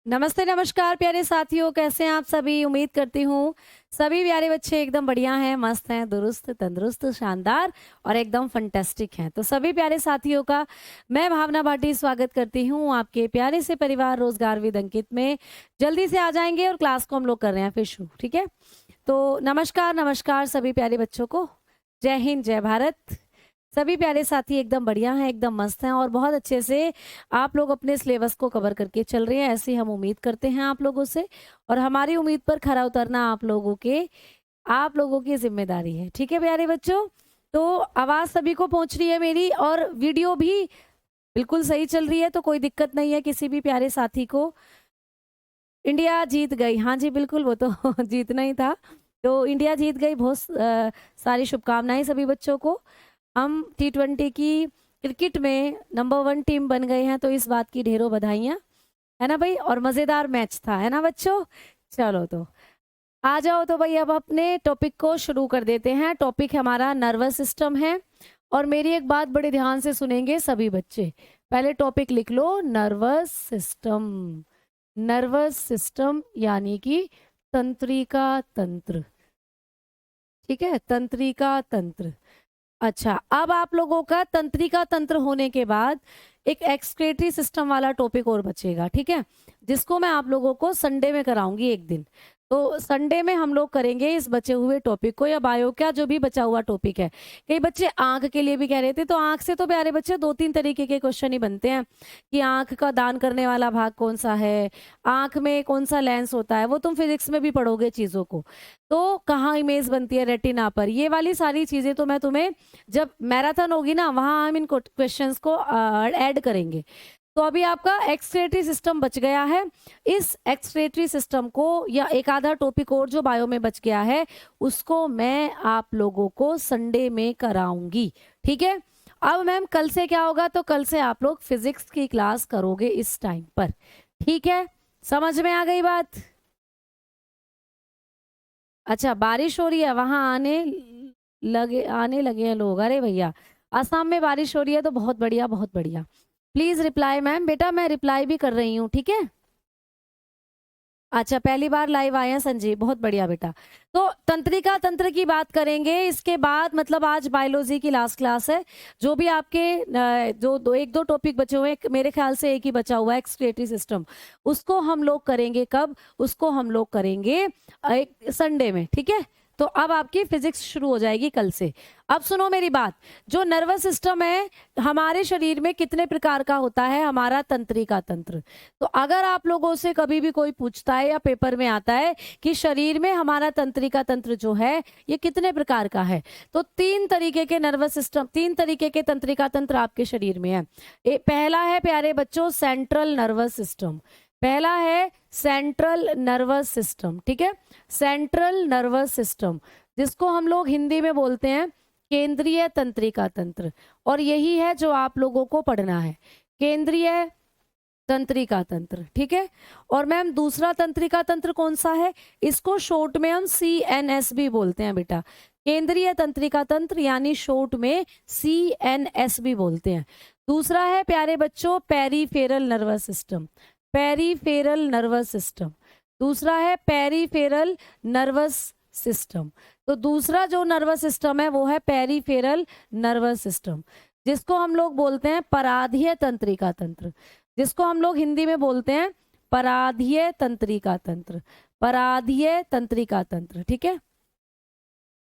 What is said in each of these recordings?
नमस्ते नमस्कार प्यारे साथियों, कैसे हैं आप सभी। उम्मीद करती हूँ सभी प्यारे बच्चे एकदम बढ़िया हैं, मस्त हैं, दुरुस्त तंदुरुस्त शानदार और एकदम फंटेस्टिक हैं। तो सभी प्यारे साथियों का मैं भावना भाटी स्वागत करती हूँ आपके प्यारे से परिवार रोजगार विद अंकित में। जल्दी से आ जाएंगे और क्लास को हम लोग कर रहे हैं फिर शुरू, ठीक है। तो नमस्कार नमस्कार सभी प्यारे बच्चों को। जय हिंद जय भारत। सभी प्यारे साथी एकदम बढ़िया हैं, एकदम मस्त हैं और बहुत अच्छे से आप लोग अपने सिलेबस को कवर करके चल रहे हैं, ऐसी हम उम्मीद करते हैं आप लोगों से। और हमारी उम्मीद पर खरा उतरना आप लोगों की जिम्मेदारी है, ठीक है प्यारे बच्चों। तो आवाज सभी को पहुंच रही है मेरी, और वीडियो भी बिल्कुल सही चल रही है, तो कोई दिक्कत नहीं है किसी भी प्यारे साथी को। इंडिया जीत गई, हाँ जी बिल्कुल, वो तो जीतना ही था। तो इंडिया जीत गई, बहुत सारी शुभकामनाएं सभी बच्चों को। हम T20 की क्रिकेट में नंबर 1 टीम बन गए हैं, तो इस बात की ढेरों बधाइयां, है ना भाई। और मजेदार मैच था, है ना बच्चों। चलो तो आ जाओ, तो भाई अब अपने टॉपिक को शुरू कर देते हैं। टॉपिक हमारा नर्वस सिस्टम है। और मेरी एक बात बड़े ध्यान से सुनेंगे सभी बच्चे। पहले टॉपिक लिख लो, नर्वस सिस्टम। नर्वस सिस्टम यानी कि तंत्रिका तंत्र, ठीक है, तंत्रिका तंत्र। अच्छा, अब आप लोगों का तंत्रिका तंत्र होने के बाद एक एक्सक्रीटरी सिस्टम वाला टॉपिक और बचेगा, ठीक है, जिसको मैं आप लोगों को संडे में कराऊंगी एक दिन। तो संडे में हम लोग करेंगे इस बचे हुए टॉपिक को, या बायो का जो भी बचा हुआ टॉपिक है। कई बच्चे आंख के लिए भी कह रहे थे, तो आंख से तो प्यारे बच्चे 2-3 तरीके के क्वेश्चन ही बनते हैं कि आंख का दान करने वाला भाग कौन सा है, आंख में कौन सा लेंस होता है, वो तुम फिजिक्स में भी पढ़ोगे चीजों को। तो कहाँ इमेज बनती है रेटिना पर, ये वाली सारी चीजें तो मैं तुम्हें जब मैराथन होगी ना, वहां हम इन क्वेश्चंस को ऐड करेंगे। तो अभी आपका एक्सक्रीटरी सिस्टम बच गया है। इस एक्सक्रीटरी सिस्टम को, या एक आधा टॉपिक और जो बायो में बच गया है, उसको मैं आप लोगों को संडे में कराऊंगी, ठीक है। अब मैम कल से क्या होगा, तो कल से आप लोग फिजिक्स की क्लास करोगे इस टाइम पर, ठीक है। समझ में आ गई बात। अच्छा, बारिश हो रही है, वहां आने लगे हैं लोग। अरे भैया, असम में बारिश हो रही है, तो बहुत बढ़िया बहुत बढ़िया। प्लीज रिप्लाई मैम, बेटा मैं रिप्लाई भी कर रही हूँ, ठीक है। अच्छा, पहली बार लाइव आए हैं संजीव, बहुत बढ़िया बेटा। तो तंत्रिका तंत्र की बात करेंगे इसके बाद, मतलब आज बायोलॉजी की लास्ट क्लास है। जो भी आपके एक दो टॉपिक बचे हुए हैं, मेरे ख्याल से एक ही बचा हुआ है, एक्सक्रीटरी सिस्टम, उसको हम लोग करेंगे कब, उसको हम लोग करेंगे एक संडे में, ठीक है। तो अब आपकी फिजिक्स शुरू हो जाएगी कल से। अब सुनो मेरी बात, जो नर्वस सिस्टम है हमारे शरीर में कितने प्रकार का होता है, हमारा तंत्रिका तंत्र। तो अगर आप लोगों से कभी भी कोई पूछता है या पेपर में आता है कि शरीर में हमारा तंत्रिका तंत्र जो है ये कितने प्रकार का है, तो 3 तरीके के नर्वस सिस्टम, 3 तरीके के तंत्रिका तंत्र आपके शरीर में है। पहला है प्यारे बच्चों सेंट्रल नर्वस सिस्टम। पहला है सेंट्रल नर्वस सिस्टम, ठीक है, सेंट्रल नर्वस सिस्टम, जिसको हम लोग हिंदी में बोलते हैं केंद्रीय तंत्रिका तंत्र। और यही है जो आप लोगों को पढ़ना है, केंद्रीय तंत्रिका तंत्र, ठीक है। और मैम दूसरा तंत्रिका तंत्र कौन सा है, इसको शॉर्ट में हम CNS भी बोलते हैं बेटा। केंद्रीय तंत्रिका तंत्र यानी शॉर्ट में CNS भी बोलते हैं। दूसरा है प्यारे बच्चों peripheral nervous system. Peripheral nervous system, दूसरा है पेरीफेरल नर्वस सिस्टम। तो दूसरा जो नर्वस सिस्टम है वो है पेरीफेरल नर्वस सिस्टम, जिसको हम लोग बोलते हैं पराधीय तंत्रिका तंत्र, जिसको हम लोग हिंदी में बोलते हैं पराधीय तंत्रिका तंत्र। पराधीय तंत्रिका तंत्र, ठीक है,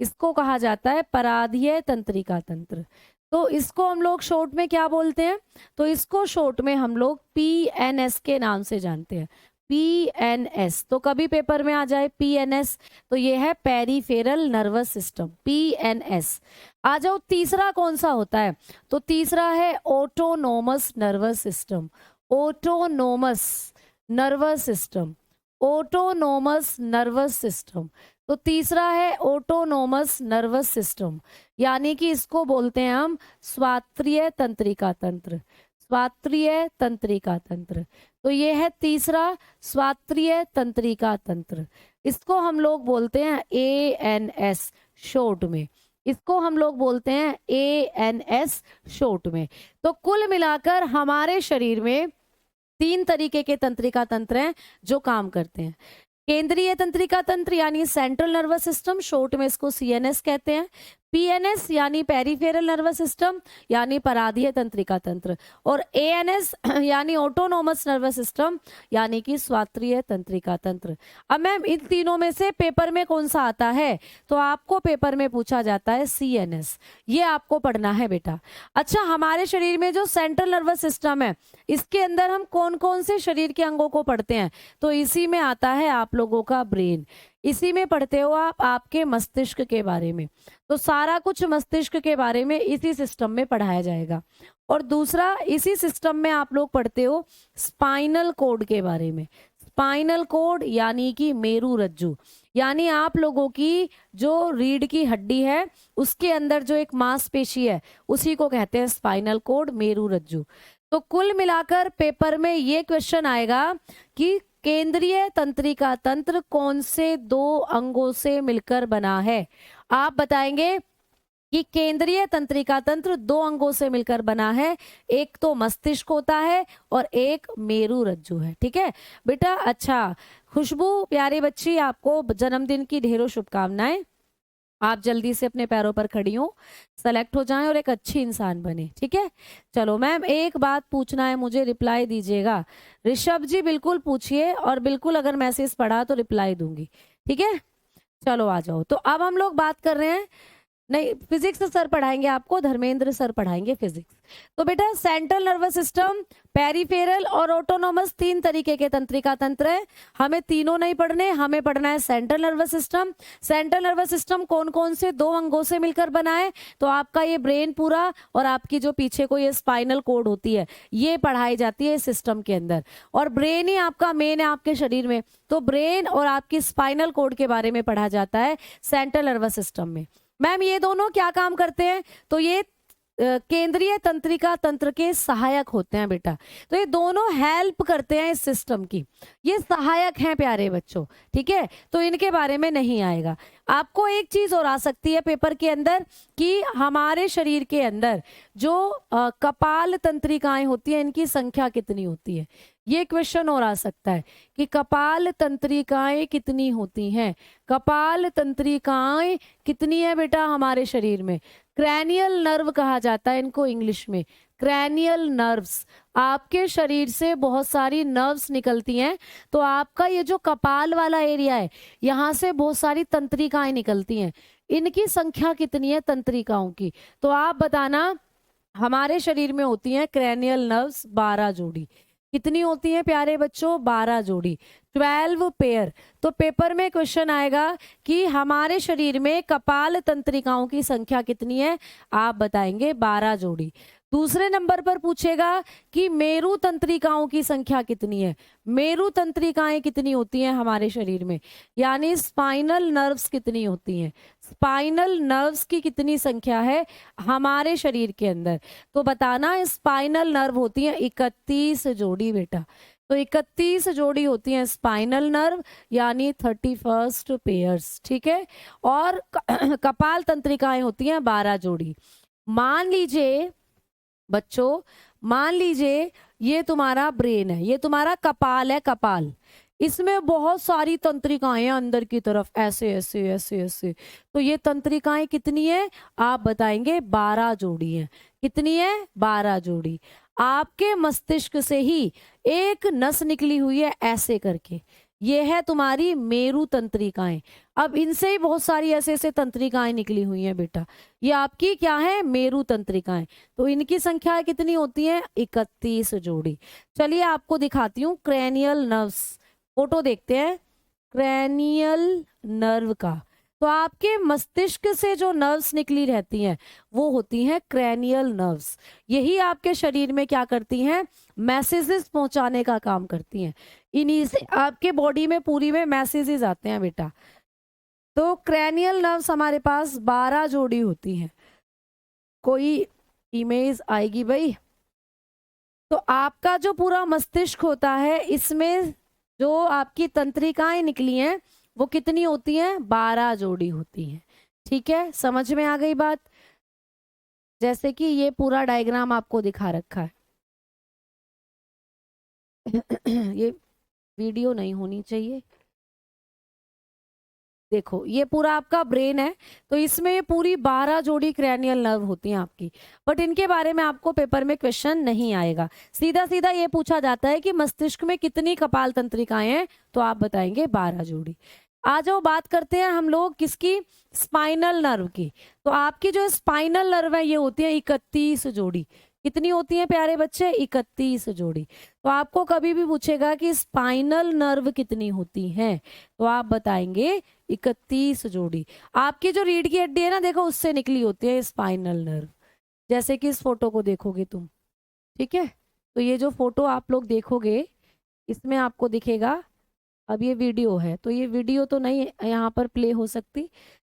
इसको कहा जाता है पराधीय तंत्रिका तंत्र। तो इसको हम लोग शॉर्ट में क्या बोलते हैं, तो इसको शॉर्ट में हम लोग PNS के नाम से जानते हैं। PNS, तो कभी पेपर में आ जाए PNS, तो ये है पेरीफेरल नर्वस सिस्टम, PNS। आ जाओ, तीसरा कौन सा होता है, तो तीसरा है autonomous nervous system. Autonomous nervous system, autonomous nervous system. तो तीसरा है ऑटोनोमस नर्वस सिस्टम, यानी कि इसको बोलते हैं हम स्वात्रीय तंत्रिका तंत्र। स्वात्रीय तंत्रिका तंत्र, तो ये है तीसरा स्वात्रीय तंत्रिका तंत्र। इसको हम लोग बोलते हैं ANS शॉर्ट में, इसको हम लोग बोलते हैं ANS शॉर्ट में। तो कुल मिलाकर हमारे शरीर में तीन तरीके के तंत्रिका तंत्र हैं जो काम करते हैं। केंद्रीय तंत्रिका तंत्र यानी सेंट्रल नर्वस सिस्टम, शॉर्ट में इसको सीएनएस कहते हैं। पीएनएस यानी पेरिफेरल नर्वस सिस्टम यानी पराधीय तंत्रिका तंत्र, और एएनएस यानी ऑटोनोमस नर्वस सिस्टम यानी कि स्वात्रीय तंत्रिका तंत्र। अब मैम इन तीनों में से पेपर में कौन सा आता है, तो आपको पेपर में पूछा जाता है सीएनएस, ये आपको पढ़ना है बेटा। अच्छा, हमारे शरीर में जो सेंट्रल नर्वस सिस्टम है, इसके अंदर हम कौन कौन से शरीर के अंगों को पढ़ते हैं, तो इसी में आता है आप लोगों का ब्रेन, इसी में पढ़ते हो आप आपके मस्तिष्क के बारे में। तो सारा कुछ मस्तिष्क के बारे में इसी सिस्टम में पढ़ाया जाएगा। और दूसरा, इसी सिस्टम में आप लोग पढ़ते हो स्पाइनल कोड के बारे में। स्पाइनल कोड यानी कि मेरू रज्जु, यानी आप लोगों की जो रीढ़ की हड्डी है उसके अंदर जो एक मांसपेशी है उसी को कहते हैं स्पाइनल कोड, मेरू रज्जु। तो कुल मिलाकर पेपर में ये क्वेश्चन आएगा कि केंद्रीय तंत्रिका तंत्र कौन से दो अंगों से मिलकर बना है। आप बताएंगे कि केंद्रीय तंत्रिका तंत्र दो अंगों से मिलकर बना है, एक तो मस्तिष्क होता है और एक मेरू रज्जु है। ठीक है बेटा। अच्छा, खुशबू प्यारी बच्ची, आपको जन्मदिन की ढेरों शुभकामनाएं। आप जल्दी से अपने पैरों पर खड़ी हो, सेलेक्ट हो जाएं और एक अच्छी इंसान बने। ठीक है, चलो मैम एक बात पूछना है मुझे, रिप्लाई दीजिएगा। ऋषभ जी बिल्कुल पूछिए, और बिल्कुल अगर मैसेज पढ़ा तो रिप्लाई दूंगी। ठीक है, चलो आ जाओ। तो अब हम लोग बात कर रहे हैं, नहीं फिजिक्स सर पढ़ाएंगे आपको, धर्मेंद्र सर पढ़ाएंगे फिजिक्स। तो बेटा सेंट्रल नर्वस सिस्टम, पेरिफेरल और ऑटोनोमस तीन तरीके के तंत्रिका तंत्र है। हमें तीनों नहीं पढ़ने, हमें पढ़ना है central nervous system. Central nervous system कौन कौन से दो अंगों से मिलकर बना है, तो आपका ये ब्रेन पूरा और आपकी जो पीछे को ये स्पाइनल कोड होती है ये पढ़ाई जाती है इस सिस्टम के अंदर। और ब्रेन ही आपका मेन है आपके शरीर में, तो ब्रेन और आपकी स्पाइनल कोड के बारे में पढ़ा जाता है सेंट्रल नर्वस सिस्टम में। मैम ये दोनों क्या काम करते हैं, तो ये केंद्रीय तंत्रिका तंत्र के सहायक होते हैं बेटा। तो ये दोनों हेल्प करते हैं इस सिस्टम की, ये सहायक हैं प्यारे बच्चों। ठीक है, तो इनके बारे में नहीं आएगा। आपको एक चीज और आ सकती है पेपर के अंदर कि हमारे शरीर के अंदर जो कपाल तंत्रिकाएं होती हैं इनकी संख्या कितनी होती है, ये क्वेश्चन और आ सकता है कि कपाल तंत्रिकाएं कितनी होती हैं। कपाल तंत्रिकाएं कितनी है बेटा हमारे शरीर में, क्रैनियल नर्व कहा जाता है इनको इंग्लिश में, क्रैनियल नर्व्स। आपके शरीर से बहुत सारी नर्व्स निकलती हैं, तो आपका ये जो कपाल वाला एरिया है यहाँ से बहुत सारी तंत्रिकाएं निकलती हैं। इनकी संख्या कितनी है तंत्रिकाओं की, तो आप बताना। हमारे शरीर में होती हैं क्रैनियल नर्व्स 12 जोड़ी। कितनी होती हैं प्यारे बच्चों, 12 जोड़ी, 12 पेयर। तो पेपर में क्वेश्चन आएगा कि हमारे शरीर में कपाल तंत्रिकाओं की संख्या कितनी है, आप बताएंगे 12 जोड़ी। दूसरे नंबर पर पूछेगा कि मेरू तंत्रिकाओं की संख्या कितनी है। मेरू तंत्रिकाएं कितनी होती हैं हमारे शरीर में, यानी स्पाइनल नर्व्स कितनी होती हैं, स्पाइनल नर्व्स की कितनी संख्या है हमारे शरीर के अंदर, तो बताना। स्पाइनल नर्व होती है 31 जोड़ी बेटा, तो 31 जोड़ी होती हैं स्पाइनल नर्व, यानी 31 पेयर्स। ठीक है, और कपाल तंत्रिकाएं होती हैं 12 जोड़ी। मान लीजिए बच्चों, मान लीजिए ये तुम्हारा ब्रेन है, ये तुम्हारा कपाल है, कपाल, इसमें बहुत सारी तंत्रिकाएं हैं अंदर की तरफ, ऐसे ऐसे ऐसे ऐसे। तो ये तंत्रिकाएं कितनी है, आप बताएंगे 12 जोड़ी है। कितनी है, 12 जोड़ी। आपके मस्तिष्क से ही एक नस निकली हुई है ऐसे करके, ये है तुम्हारी मेरू तंत्रिकाएं। अब इनसे ही बहुत सारी ऐसे ऐसे तंत्रिकाएं निकली हुई हैं बेटा, ये आपकी क्या है, मेरू तंत्रिकाएं। तो इनकी संख्या कितनी होती है, 31 जोड़ी। चलिए आपको दिखाती हूँ क्रैनियल नर्व्स, फोटो देखते हैं क्रैनियल नर्व का। तो आपके मस्तिष्क से जो नर्व्स निकली रहती हैं वो होती हैं क्रैनियल नर्व्स। यही आपके शरीर में क्या करती हैं, मैसेजेस पहुंचाने का काम करती हैं। इन्हीं से आपके बॉडी में पूरी में मैसेजेस आते हैं बेटा। तो क्रैनियल नर्व्स हमारे पास 12 जोड़ी होती हैं। कोई इमेज आएगी भाई। तो आपका जो पूरा मस्तिष्क होता है इसमें जो आपकी तंत्रिकाएं निकली हैं वो कितनी होती हैं, 12 जोड़ी होती हैं। ठीक है, समझ में आ गई बात। जैसे कि ये पूरा डायग्राम आपको दिखा रखा है, ये वीडियो नहीं होनी चाहिए। देखो ये पूरा आपका ब्रेन है, तो इसमें ये पूरी 12 जोड़ी क्रैनियल नर्व होती हैं आपकी, बट इनके बारे में आपको पेपर में क्वेश्चन नहीं आएगा। सीधा सीधा ये पूछा जाता है कि मस्तिष्क में कितनी कपाल तंत्रिकाएं हैं, तो आप बताएंगे 12 जोड़ी। आ जाओ बात करते हैं हम लोग किसकी, स्पाइनल नर्व की। तो आपकी जो स्पाइनल नर्व है ये होती है 31 जोड़ी। कितनी होती हैं प्यारे बच्चे, 31 जोड़ी। तो आपको कभी भी पूछेगा कि स्पाइनल नर्व कितनी होती हैं, तो आप बताएंगे 31 जोड़ी। आपकी जो रीढ़ की हड्डी है ना, देखो उससे निकली होती है स्पाइनल नर्व, जैसे कि इस फोटो को देखोगे तुम, ठीक है। तो ये जो फोटो आप लोग देखोगे इसमें आपको दिखेगा, अब ये वीडियो है तो ये वीडियो तो नहीं यहाँ पर प्ले हो सकती,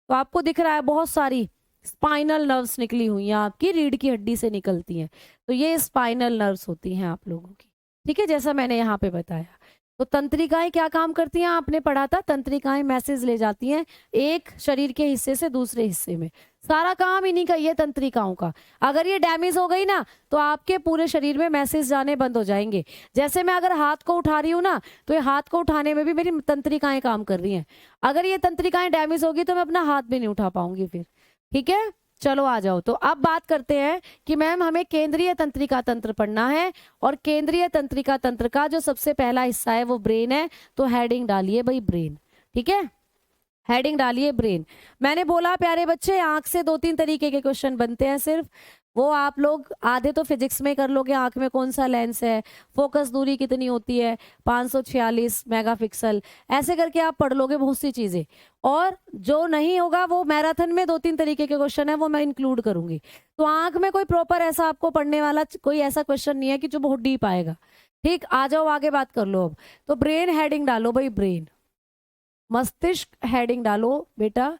तो आपको दिख रहा है बहुत सारी स्पाइनल नर्व्स निकली हुई हैं, आपकी रीढ़ की हड्डी से निकलती हैं। तो ये स्पाइनल नर्व्स होती हैं आप लोगों की, ठीक है, जैसा मैंने यहाँ पे बताया। तो तंत्रिकाएं क्या काम करती हैं, आपने पढ़ा था, तंत्रिकाएं मैसेज ले जाती हैं एक शरीर के हिस्से से दूसरे हिस्से में। सारा काम इन्हीं का, ये तंत्रिकाओं का। अगर ये डैमेज हो गई ना, तो आपके पूरे शरीर में मैसेज जाने बंद हो जाएंगे। जैसे मैं अगर हाथ को उठा रही हूँ ना, तो ये हाथ को उठाने में भी मेरी तंत्रिकाएं काम कर रही हैं। अगर ये तंत्रिकाएं डैमेज होगी तो मैं अपना हाथ भी नहीं उठा पाऊंगी फिर, ठीक है। चलो आ जाओ, तो अब बात करते हैं कि मैम हमें केंद्रीय तंत्रिका तंत्र पढ़ना है, और केंद्रीय तंत्रिका तंत्र का जो सबसे पहला हिस्सा है वो ब्रेन है। तो हेडिंग डालिए भाई ब्रेन, ठीक है, हेडिंग डालिए ब्रेन। मैंने बोला प्यारे बच्चे, आंख से 2-3 तरीके के क्वेश्चन बनते हैं सिर्फ, वो आप लोग आधे तो फिजिक्स में कर लोगे, आंख में कौन सा लेंस है, फोकस दूरी कितनी होती है, 546 मेगापिक्सल, ऐसे करके आप पढ़ लोगे बहुत सी चीजें। और जो नहीं होगा वो मैराथन में 2-3 तरीके के क्वेश्चन है, वो मैं इंक्लूड करूंगी। तो आंख में कोई प्रॉपर ऐसा आपको पढ़ने वाला कोई ऐसा क्वेश्चन नहीं है कि जो बहुत डीप आएगा, ठीक। आ जाओ आगे बात कर लो अब। तो ब्रेन हेडिंग डालो भाई ब्रेन, मस्तिष्क हेडिंग डालो बेटा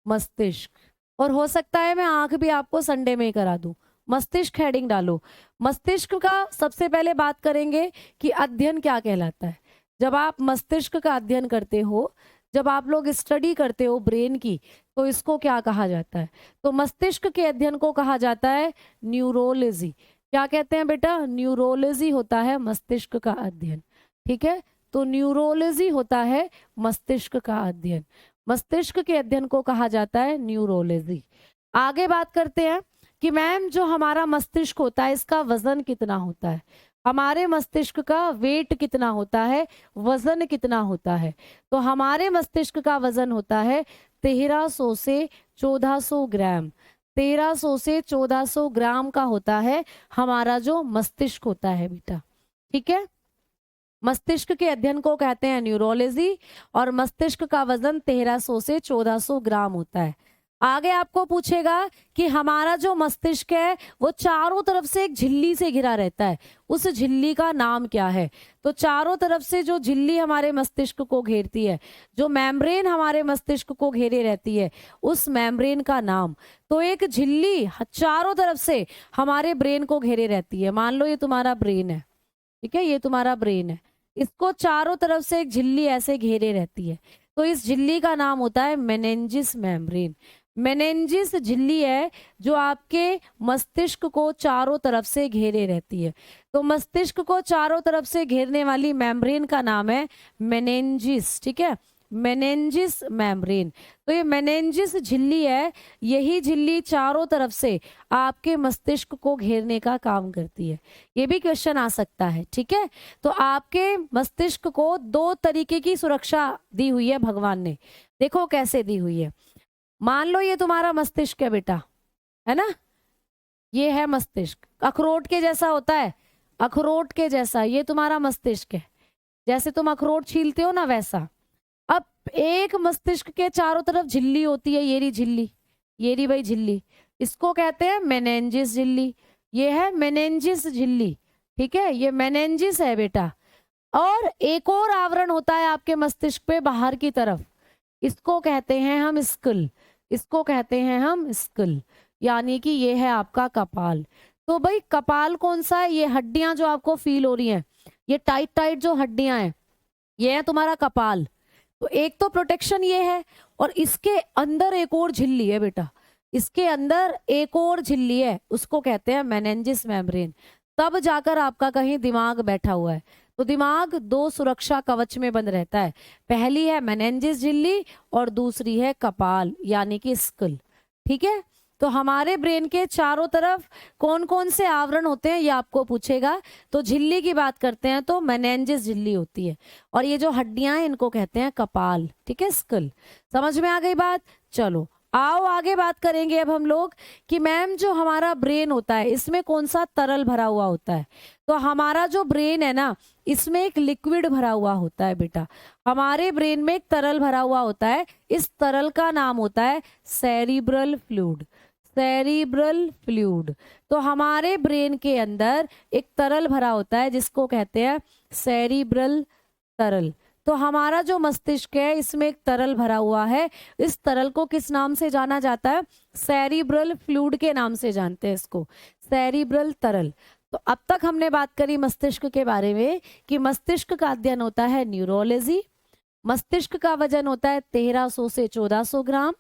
मस्तिष्क, और हो सकता है मैं आंख भी आपको संडे में करा दूं। मस्तिष्क हेडिंग डालो। मस्तिष्क का सबसे पहले बात करेंगे कि अध्ययन क्या कहलाता है। जब आप मस्तिष्क का अध्ययन करते हो, जब आप लोग स्टडी करते हो ब्रेन की, तो इसको क्या कहा जाता है, तो मस्तिष्क के अध्ययन को कहा जाता है न्यूरोलॉजी। क्या कहते हैं बेटा, न्यूरोलॉजी होता है मस्तिष्क का अध्ययन, ठीक है। तो न्यूरोलॉजी होता है मस्तिष्क का अध्ययन, मस्तिष्क के अध्ययन को कहा जाता है न्यूरोलॉजी। आगे बात करते हैं कि मैम जो हमारा मस्तिष्क होता है इसका वजन कितना होता है, हमारे मस्तिष्क का वेट कितना होता है, वजन कितना होता है। तो हमारे मस्तिष्क का वजन होता है 1300 से 1400 ग्राम, 1300 से 1400 ग्राम का होता है हमारा जो मस्तिष्क होता है बेटा, ठीक है। मस्तिष्क के अध्ययन को कहते हैं न्यूरोलॉजी, और मस्तिष्क का वजन 1300 से 1400 ग्राम होता है। आगे आपको पूछेगा कि हमारा जो मस्तिष्क है वो चारों तरफ से एक झिल्ली से घिरा रहता है, उस झिल्ली का नाम क्या है। तो चारों तरफ से जो झिल्ली हमारे मस्तिष्क को घेरती है, जो मेम्ब्रेन हमारे मस्तिष्क को घेरे रहती है, उस मेम्ब्रेन का नाम। तो एक झिल्ली चारों तरफ से हमारे ब्रेन को घेरे रहती है। मान लो ये तुम्हारा ब्रेन है, ठीक है, ये तुम्हारा ब्रेन है, इसको चारों तरफ से एक झिल्ली ऐसे घेरे रहती है, तो इस झिल्ली का नाम होता है मेनिंजिस मेम्ब्रेन। मेनिंजिस झिल्ली है जो आपके मस्तिष्क को चारों तरफ से घेरे रहती है। तो मस्तिष्क को चारों तरफ से घेरने वाली मेम्ब्रेन का नाम है मेनिंजिस, ठीक है, मेनिंजिस मेम्ब्रेन। तो ये मेनिंजिस झिल्ली है, यही झिल्ली चारों तरफ से आपके मस्तिष्क को घेरने का काम करती है। ये भी क्वेश्चन आ सकता है, ठीक है। तो आपके मस्तिष्क को 2 तरीके की सुरक्षा दी हुई है भगवान ने, देखो कैसे दी हुई है। मान लो ये तुम्हारा मस्तिष्क है बेटा, है ना, ये है मस्तिष्क, अखरोट के जैसा होता है, अखरोट के जैसा ये तुम्हारा मस्तिष्क है, जैसे तुम अखरोट छीलते हो ना वैसा। अब एक मस्तिष्क के चारों तरफ झिल्ली होती है, ये रही झिल्ली, ये रही भाई झिल्ली, इसको कहते हैं मेनिंजिस झिल्ली, ये है मेनिंजिस झिल्ली, ठीक है, ये मेनिंजिस है बेटा। और एक और आवरण होता है आपके मस्तिष्क पे बाहर की तरफ, इसको कहते हैं हम स्कल, इसको कहते हैं हम स्कल, यानी कि ये है आपका कपाल। तो भाई कपाल कौन सा है, ये हड्डियां जो आपको फील हो रही हैं, ये टाइट टाइट जो हड्डियां हैं, ये है तुम्हारा कपाल। तो एक तो प्रोटेक्शन ये है, और इसके अंदर एक और झिल्ली है बेटा, इसके अंदर एक और झिल्ली है, उसको कहते हैं मेनिंजिस मेम्ब्रेन। तब जाकर आपका कहीं दिमाग बैठा हुआ है, तो दिमाग दो सुरक्षा कवच में बंद रहता है। पहली है मेनिंजेस झिल्ली और दूसरी है कपाल यानी कि स्कल। ठीक है, तो हमारे ब्रेन के चारों तरफ कौन कौन से आवरण होते हैं ये आपको पूछेगा। तो झिल्ली की बात करते हैं तो मेनिंजेस झिल्ली होती है, और ये जो हड्डियां हैं इनको कहते हैं कपाल। ठीक है, स्कल। समझ में आ गई बात? चलो आओ आगे बात करेंगे अब हम लोग कि मैम जो हमारा ब्रेन होता है इसमें कौन सा तरल भरा हुआ होता है। तो हमारा जो ब्रेन है ना, इसमें एक लिक्विड भरा हुआ होता है बेटा। हमारे ब्रेन में एक तरल भरा हुआ होता है, इस तरल का नाम होता है सेरिब्रल फ्लूइड। Cerebral fluid. तो हमारे ब्रेन के अंदर एक तरल भरा होता है जिसको कहते हैं सेरिब्रल तरल। तो हमारा जो मस्तिष्क है इसमें एक तरल भरा हुआ है, इस तरल को किस नाम से जाना जाता है? सेरिब्रल फ्लूइड के नाम से जानते हैं इसको, सेरिब्रल तरल। तो अब तक हमने बात करी मस्तिष्क के बारे में कि मस्तिष्क का अध्ययन होता है न्यूरोलॉजी। मस्तिष्क का वजन होता है 1300 से 1400 ग्राम,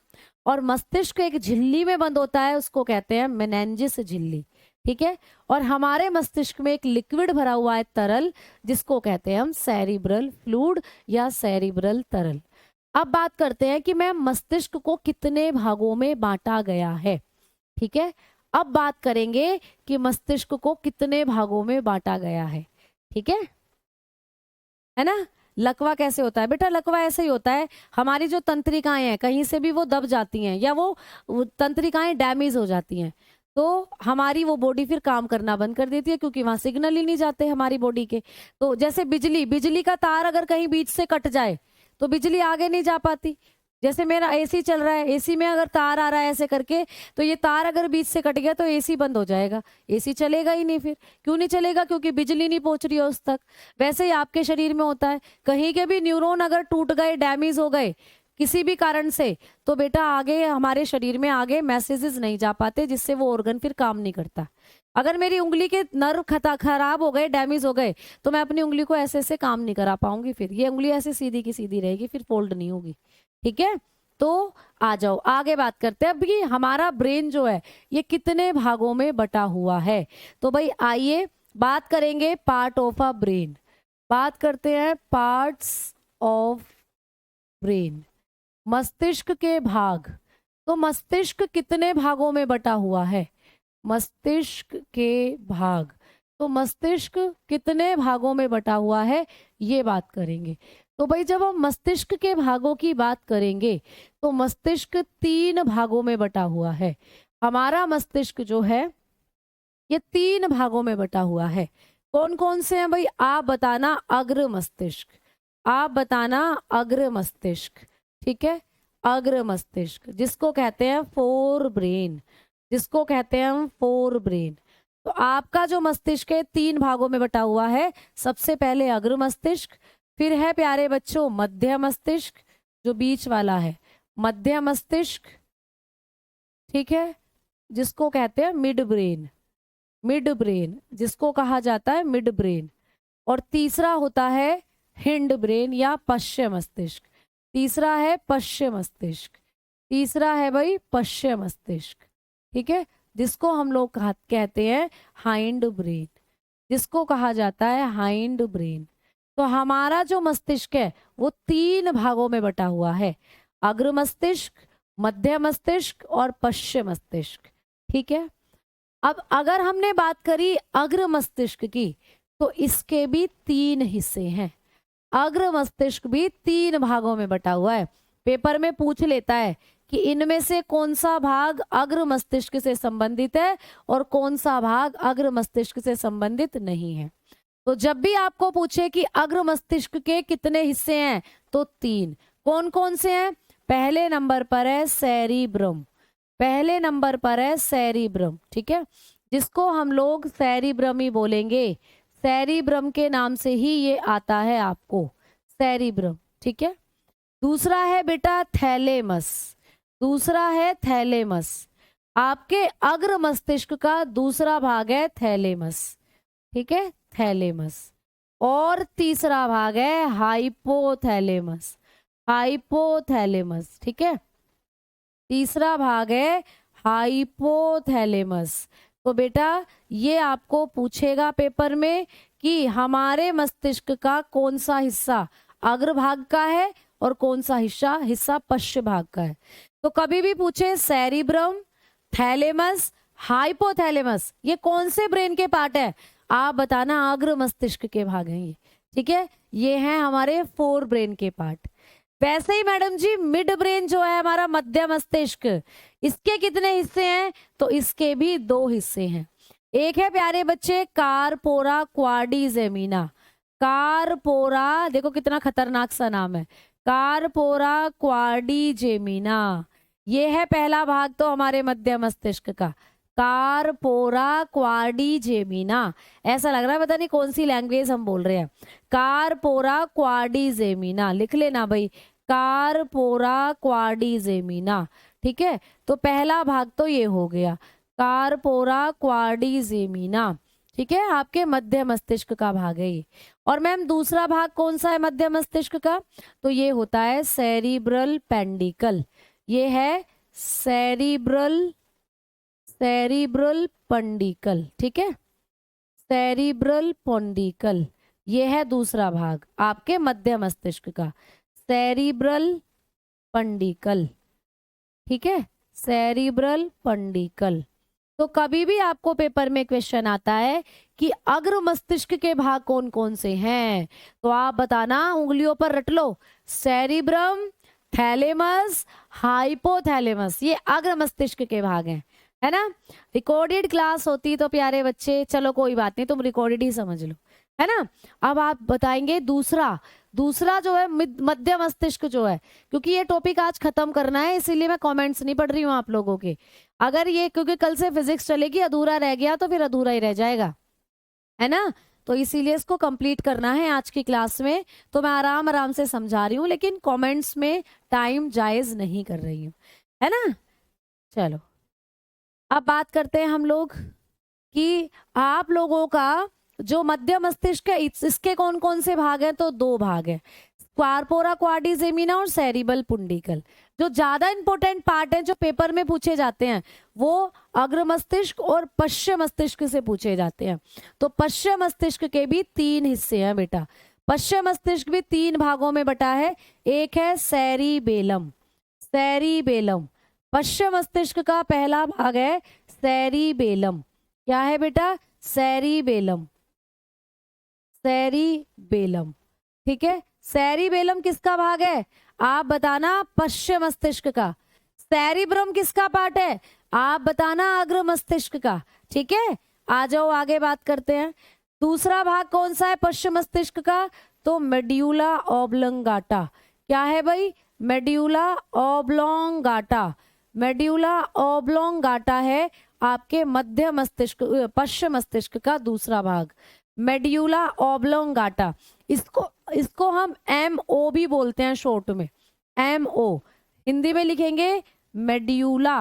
और मस्तिष्क एक झिल्ली में बंद होता है, उसको कहते हैं मेनिंजेस झिल्ली। ठीक है, और हमारे मस्तिष्क में एक लिक्विड भरा हुआ है तरल, जिसको कहते हैं हम सेरिब्रल फ्लूइड या सेरिब्रल तरल। अब बात करते हैं कि मैम मस्तिष्क को कितने भागों में बांटा गया है। ठीक है, अब बात करेंगे कि मस्तिष्क को कितने भागों में बांटा गया है। ठीक है ना? लकवा कैसे होता है बेटा? लकवा ऐसे ही होता है, हमारी जो तंत्रिकाएं हैं कहीं से भी वो दब जाती हैं या वो तंत्रिकाएं डैमेज हो जाती हैं, तो हमारी वो बॉडी फिर काम करना बंद कर देती है, क्योंकि वहां सिग्नल ही नहीं जाते हमारी बॉडी के। तो जैसे बिजली का तार अगर कहीं बीच से कट जाए तो बिजली आगे नहीं जा पाती। जैसे मेरा एसी चल रहा है, एसी में अगर तार आ रहा है ऐसे करके, तो ये तार अगर बीच से कट गया तो एसी बंद हो जाएगा, एसी चलेगा ही नहीं। फिर क्यों नहीं चलेगा? क्योंकि बिजली नहीं पहुंच रही है उस तक। वैसे ही आपके शरीर में होता है, कहीं के भी न्यूरॉन अगर टूट गए, डैमेज हो गए किसी भी कारण से, तो बेटा आगे हमारे शरीर में आगे मैसेजेस नहीं जा पाते, जिससे वो ऑर्गन फिर काम नहीं करता। अगर मेरी उंगली के नर्व खराब हो गए, डैमेज हो गए, तो मैं अपनी उंगली को ऐसे ऐसे काम नहीं करा पाऊंगी, फिर ये उंगली ऐसे सीधी की सीधी रहेगी, फिर फोल्ड नहीं होगी। ठीक है, तो आ जाओ आगे बात करते हैं। अब ये हमारा ब्रेन जो है ये कितने भागों में बटा हुआ है। तो भाई आइए बात करेंगे पार्ट ऑफ अ ब्रेन। बात करते हैं पार्ट्स ऑफ ब्रेन, मस्तिष्क के भाग। तो मस्तिष्क कितने भागों में बटा हुआ है? मस्तिष्क के भाग। तो मस्तिष्क कितने भागों में बटा हुआ है ये बात करेंगे। तो भाई जब हम मस्तिष्क के भागों की बात करेंगे तो मस्तिष्क 3 भागों में बटा हुआ है। हमारा मस्तिष्क जो है ये 3 भागों में बटा हुआ है। कौन कौन से हैं भाई? आप बताना। अग्र मस्तिष्क, आप बताना अग्र मस्तिष्क। ठीक है, अग्र मस्तिष्क जिसको कहते हैं फोर ब्रेन, जिसको कहते हैं हम फोर ब्रेन। तो आपका जो मस्तिष्क है 3 भागों में बटा हुआ है। सबसे पहले अग्र मस्तिष्क, फिर है प्यारे बच्चों मध्य मस्तिष्क जो बीच वाला है, मध्य मस्तिष्क। ठीक है, जिसको कहते हैं मिड ब्रेन, मिड ब्रेन जिसको कहा जाता है मिड ब्रेन। और तीसरा होता है हिंड ब्रेन या पश्चिम मस्तिष्क। तीसरा है पश्चिम मस्तिष्क, तीसरा है भाई पश्चिम मस्तिष्क। ठीक है, जिसको हम लोग कहते हैं हाइंड ब्रेन, जिसको कहा जाता है हाइंड ब्रेन। तो हमारा जो मस्तिष्क है वो 3 भागों में बटा हुआ है, अग्र मस्तिष्क, मध्य मस्तिष्क और पश्चिम मस्तिष्क। ठीक है, अब अगर हमने बात करी अग्र मस्तिष्क की तो इसके भी 3 हिस्से हैं। अग्र मस्तिष्क भी 3 भागों में बटा हुआ है। पेपर में पूछ लेता है कि इनमें से कौन सा भाग अग्र मस्तिष्क से संबंधित है और कौन सा भाग अग्र मस्तिष्क से संबंधित नहीं है। तो जब भी आपको पूछे कि अग्र मस्तिष्क के कितने हिस्से हैं तो 3। कौन कौन से हैं? पहले नंबर पर है सेरिब्रम, पहले नंबर पर है सेरिब्रम। ठीक है, जिसको हम लोग सेरिब्रम ही बोलेंगे, सेरिब्रम के नाम से ही ये आता है आपको, सेरिब्रम। ठीक है, दूसरा है बेटा थैलेमस, दूसरा है थैलेमस। आपके अग्र मस्तिष्क का दूसरा भाग है थैलेमस। ठीक है, थैलेमस। और तीसरा भाग है हाइपोथैलेमस, हाइपोथैलेमस। ठीक है, तीसरा भाग है हाइपोथैलेमस। तो बेटा ये आपको पूछेगा पेपर में कि हमारे मस्तिष्क का कौन सा हिस्सा अग्रभाग का है और कौन सा हिस्सा पश्च भाग का है। तो कभी भी पूछे सेरिब्रम, थैलेमस, हाइपोथैलेमस, ये कौन से ब्रेन के पार्ट है, आप बताना अग्र मस्तिष्क के भाग हैं ये। ठीक है, ये हैं हमारे 4 ब्रेन के पार्ट। वैसे ही मैडम जी मिड ब्रेन जो है हमारा मध्य मस्तिष्क, इसके कितने हिस्से हैं, तो इसके भी 2 हिस्से हैं। एक है प्यारे बच्चे कार्पोरा क्वाड्रिजेमिना। कार्पोरा, देखो कितना खतरनाक सा नाम है, कार्पोरा क्वाड्रिजेमिना, ये है पहला भाग तो हमारे मध्य मस्तिष्क का, कार्पोरा क्वाड्रिजेमिना। ऐसा लग रहा है पता नहीं कौन सी लैंग्वेज हम बोल रहे हैं। कार्पोरा क्वाड्रिजेमिना लिख लेना भाई, कार्पोरा क्वाड्रिजेमिना। ठीक है, तो पहला भाग तो ये हो गया कार्पोरा क्वाड्रिजेमिना। ठीक है, आपके मध्य मस्तिष्क का भाग है ये। और मैम दूसरा भाग कौन सा है मध्य मस्तिष्क का, तो ये होता है सेरिब्रल पेंडिकल। ये है सेरिब्रल पंडिकल। ठीक है, सेरिब्रल पंडिकल, ये है दूसरा भाग आपके मध्य मस्तिष्क का, सेरिब्रल पंडिकल। ठीक है, सेरिब्रल पंडिकल। तो कभी भी आपको पेपर में क्वेश्चन आता है कि अग्र मस्तिष्क के भाग कौन कौन से हैं, तो आप बताना, उंगलियों पर रट लो, सेरिब्रम, थैलेमस, हाइपोथैलेमस, ये अग्र मस्तिष्क के भाग हैं, है ना। रिकॉर्डेड क्लास होती तो प्यारे बच्चे, चलो कोई बात नहीं, तुम रिकॉर्डेड ही समझ लो, है ना। अब आप बताएंगे दूसरा जो है मध्य मस्तिष्क जो है, क्योंकि ये टॉपिक आज खत्म करना है इसीलिए मैं कमेंट्स नहीं पढ़ रही हूँ आप लोगों के। अगर ये, क्योंकि कल से फिजिक्स चलेगी, अधूरा रह गया तो फिर अधूरा ही रह जाएगा, है ना। तो इसीलिए इसको कंप्लीट करना है आज की क्लास में, तो मैं आराम से समझा रही हूँ, लेकिन कमेंट्स में टाइम जायज नहीं कर रही हूँ, है ना। चलो अब बात करते हैं हम लोग कि आप लोगों का जो मध्य मस्तिष्क है इसके कौन कौन से भाग हैं, तो 2 भाग हैं, कार्पोरा क्वाड्रिजेमिना और सेरिब्रल पुंडिकल। जो ज्यादा इंपॉर्टेंट पार्ट है जो पेपर में पूछे जाते हैं वो अग्र मस्तिष्क और पश्चिम मस्तिष्क से पूछे जाते हैं। तो पश्चिम मस्तिष्क के भी 3 हिस्से हैं बेटा, पश्चिम मस्तिष्क भी 3 भागों में बटा है। एक है सेरिबेलम, पश्चिम मस्तिष्क का पहला भाग है सेरिबेलम। क्या है बेटा, सेरिबेलम। ठीक है, सेरिबेलम किसका भाग है, आप बताना, पश्चिम मस्तिष्क का। सेरिब्रम किसका पार्ट है, आप बताना, अग्र मस्तिष्क का। ठीक है, आ जाओ आगे बात करते हैं। दूसरा भाग कौन सा है पश्चिम मस्तिष्क का, तो मेड्यूला ऑब्लंगाटा। क्या है भाई, मेड्यूला ऑब्लोंगाटा है आपके मध्य मस्तिष्क, पश्चिम मस्तिष्क का दूसरा भाग, मेड्यूला ऑब्लोंगाटा। इसको हम MO भी बोलते हैं शॉर्ट में, MO हिंदी में लिखेंगे मेड्यूला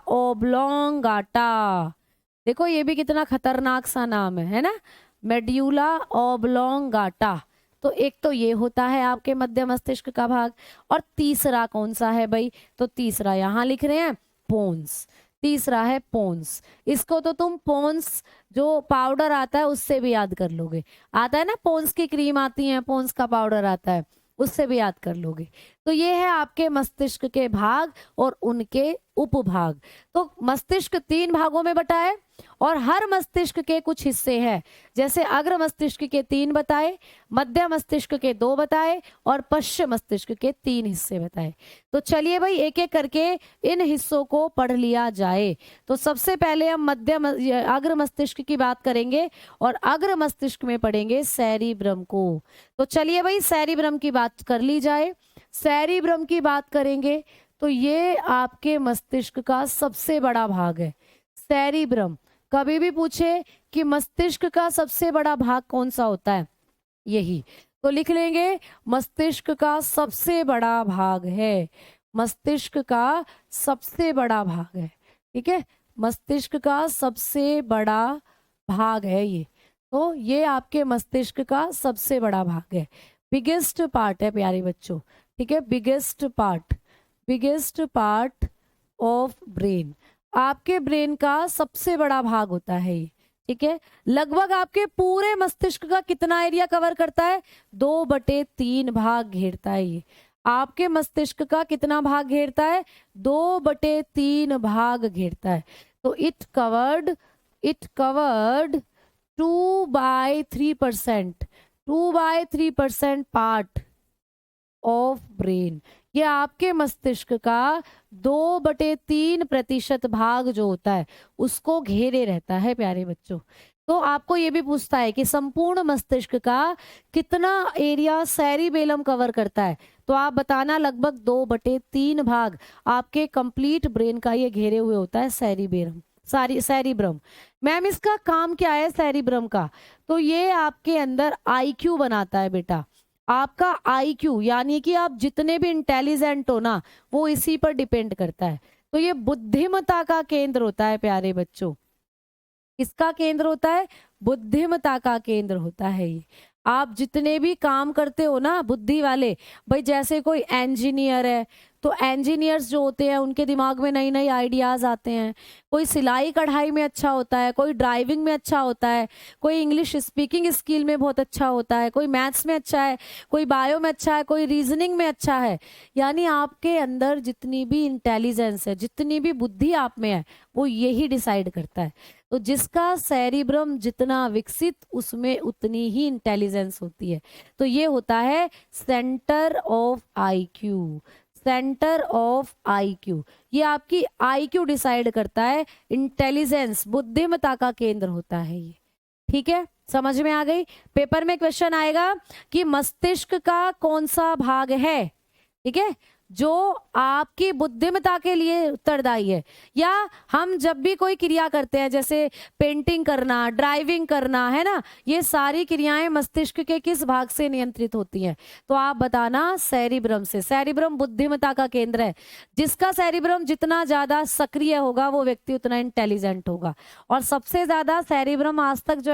ऑब्लोंगाटा। देखो ये भी कितना खतरनाक सा नाम है ना, मेड्यूला ऑब्लोंगाटा। तो एक तो ये होता है आपके मध्य मस्तिष्क का भाग, और तीसरा कौन सा है भाई, तो तीसरा यहाँ लिख रहे हैं पोन्स, तीसरा है पोन्स। इसको तो तुम पोन्स जो पाउडर आता है उससे भी याद कर लोगे, आता है ना, पोन्स की क्रीम आती है, पोन्स का पाउडर आता है, उससे भी याद कर लोगे। तो ये है आपके मस्तिष्क के भाग और उनके उपभाग। तो मस्तिष्क 3 भागों में बटा है और हर मस्तिष्क के कुछ हिस्से हैं, जैसे अग्र मस्तिष्क के 3 बताए, मध्य मस्तिष्क के 2 बताए और पश्चिम मस्तिष्क के 3 हिस्से बताए। तो चलिए भाई एक एक करके इन हिस्सों को पढ़ लिया जाए। तो सबसे पहले हम अग्र मस्तिष्क की बात करेंगे और अग्र मस्तिष्क में पढ़ेंगे सेरिब्रम को। तो चलिए भाई सेरिब्रम की बात कर ली जाए। सेरिब्रम की बात करेंगे तो ये आपके मस्तिष्क का सबसे बड़ा भाग है, सेरिब्रम। कभी भी पूछे कि मस्तिष्क का सबसे बड़ा भाग कौन सा होता है, यही, तो लिख लेंगे मस्तिष्क का सबसे बड़ा भाग है, मस्तिष्क का सबसे बड़ा भाग है। ठीक है, मस्तिष्क का सबसे बड़ा भाग है ये, तो ये आपके मस्तिष्क का सबसे बड़ा भाग है, बिगेस्ट पार्ट है प्यारे बच्चों। ठीक है, बिगेस्ट पार्ट ऑफ ब्रेन। आपके ब्रेन का सबसे बड़ा भाग होता है ये, ठीक है। लगभग आपके पूरे मस्तिष्क का कितना एरिया कवर करता है? 2/3 भाग घेरता है ये। आपके मस्तिष्क का कितना भाग घेरता है? 2/3 भाग घेरता है। तो it covered 2/3%, 2/3% part of brain. ये आपके मस्तिष्क का 2/3% भाग जो होता है उसको घेरे रहता है प्यारे बच्चों। तो आपको ये भी पूछता है कि संपूर्ण मस्तिष्क का कितना एरिया सेरिबेलम कवर करता है, तो आप बताना लगभग 2/3 भाग आपके कंप्लीट ब्रेन का ये घेरे हुए होता है सेरिब्रम। मैम इसका काम क्या है सेरिब्रम का? तो ये आपके अंदर आईक्यू बनाता है बेटा। आपका आईक्यू यानी कि आप जितने भी इंटेलिजेंट हो ना, वो इसी पर डिपेंड करता है। तो ये बुद्धिमत्ता का केंद्र होता है प्यारे बच्चों। किसका केंद्र होता है? बुद्धिमत्ता का केंद्र होता है ये। आप जितने भी काम करते हो ना बुद्धि वाले, भाई जैसे कोई इंजीनियर है तो इंजीनियर्स जो होते हैं उनके दिमाग में नई नई आइडियाज आते हैं। कोई सिलाई कढ़ाई में अच्छा होता है, कोई ड्राइविंग में अच्छा होता है, कोई इंग्लिश स्पीकिंग स्किल में बहुत अच्छा होता है, कोई मैथ्स में अच्छा है, कोई बायो में अच्छा है, कोई रीजनिंग में अच्छा है। यानी आपके अंदर जितनी भी इंटेलिजेंस है, जितनी भी बुद्धि आप में है, वो यही डिसाइड करता है। तो जिसका सेरिब्रम जितना विकसित उसमें उतनी ही इंटेलिजेंस होती है। तो ये होता है centre of IQ. Centre of IQ, ये आपकी आईक्यू डिसाइड करता है। इंटेलिजेंस बुद्धिमत्ता का केंद्र होता है ये, ठीक है। समझ में आ गई? पेपर में क्वेश्चन आएगा कि मस्तिष्क का कौन सा भाग है, ठीक है, जो आपकी बुद्धिमत्ता के लिए उत्तरदायी है। या हम जब भी कोई क्रिया करते हैं जैसे पेंटिंग करना, ड्राइविंग करना, है ना, ये सारी क्रियाएं मस्तिष्क के किस भाग से नियंत्रित होती हैं? तो आप बताना सेरिब्रम से। सेरिब्रम बुद्धिमत्ता का केंद्र है। जिसका सेरिब्रम जितना ज्यादा सक्रिय होगा वो व्यक्ति उतना इंटेलिजेंट होगा। और सबसे ज्यादा सेरिब्रम आज तक जो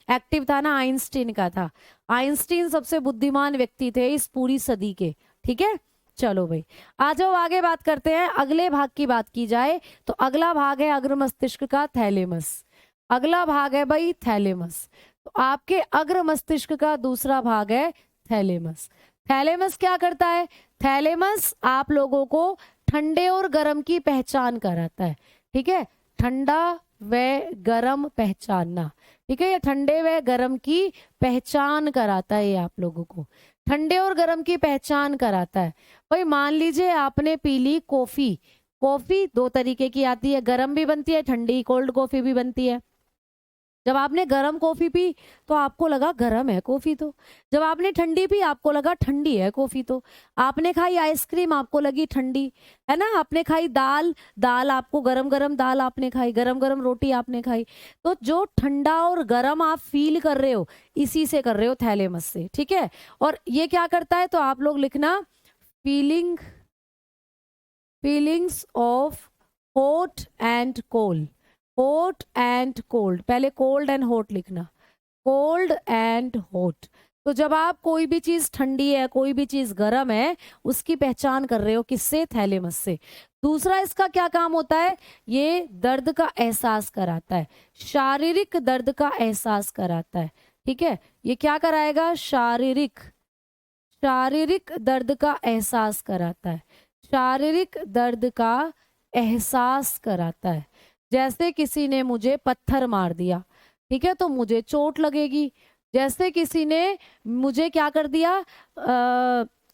एक्टिव था ना, आइंस्टीन का था। आइंस्टीन सबसे बुद्धिमान व्यक्ति थे इस पूरी सदी के, ठीक है। चलो भाई आ जाओ आगे बात करते हैं। अगले भाग की बात की जाए तो अगला भाग है अग्र मस्तिष्क का थैलेमस। अगला भाग है भाई थैलेमस। तो आपके अग्र मस्तिष्क का दूसरा भाग है थैलेमस। थैलेमस क्या करता है? थैलेमस आप लोगों को ठंडे और गर्म की पहचान कराता है, ठीक है। ठंडा व गर्म पहचानना, ठीक है। ये ठंडे व गर्म की पहचान कराता है, ये आप लोगों को ठंडे और गर्म की पहचान कराता है। भाई मान लीजिए आपने पी ली कॉफी। कॉफी दो तरीके की आती है, गर्म भी बनती है, ठंडी कोल्ड कॉफी भी बनती है। जब आपने गर्म कॉफी पी तो आपको लगा गर्म है कॉफी, तो जब आपने ठंडी पी आपको लगा ठंडी है कॉफी। तो आपने खाई आइसक्रीम, आपको लगी ठंडी, है ना। आपने खाई दाल, दाल आपको गरम गरम दाल आपने खाई, गरम गरम रोटी आपने खाई। तो जो ठंडा और गरम आप फील कर रहे हो इसी से कर रहे हो, थैलेमस से, ठीक है। और ये क्या करता है तो आप लोग लिखना feelings of hot and cold. Hot and cold, पहले कोल्ड एंड हॉट लिखना, कोल्ड एंड हॉट। तो जब आप कोई भी चीज ठंडी है, कोई भी चीज गर्म है, उसकी पहचान कर रहे हो किससे? थैलेमस से। दूसरा इसका क्या काम होता है? ये दर्द का एहसास कराता है, शारीरिक दर्द का एहसास कराता है, ठीक है। ये क्या कराएगा? शारीरिक दर्द का एहसास कराता है, शारीरिक दर्द का एहसास कराता है। जैसे किसी ने मुझे पत्थर मार दिया, ठीक है, तो मुझे चोट लगेगी। जैसे किसी ने मुझे क्या कर दिया,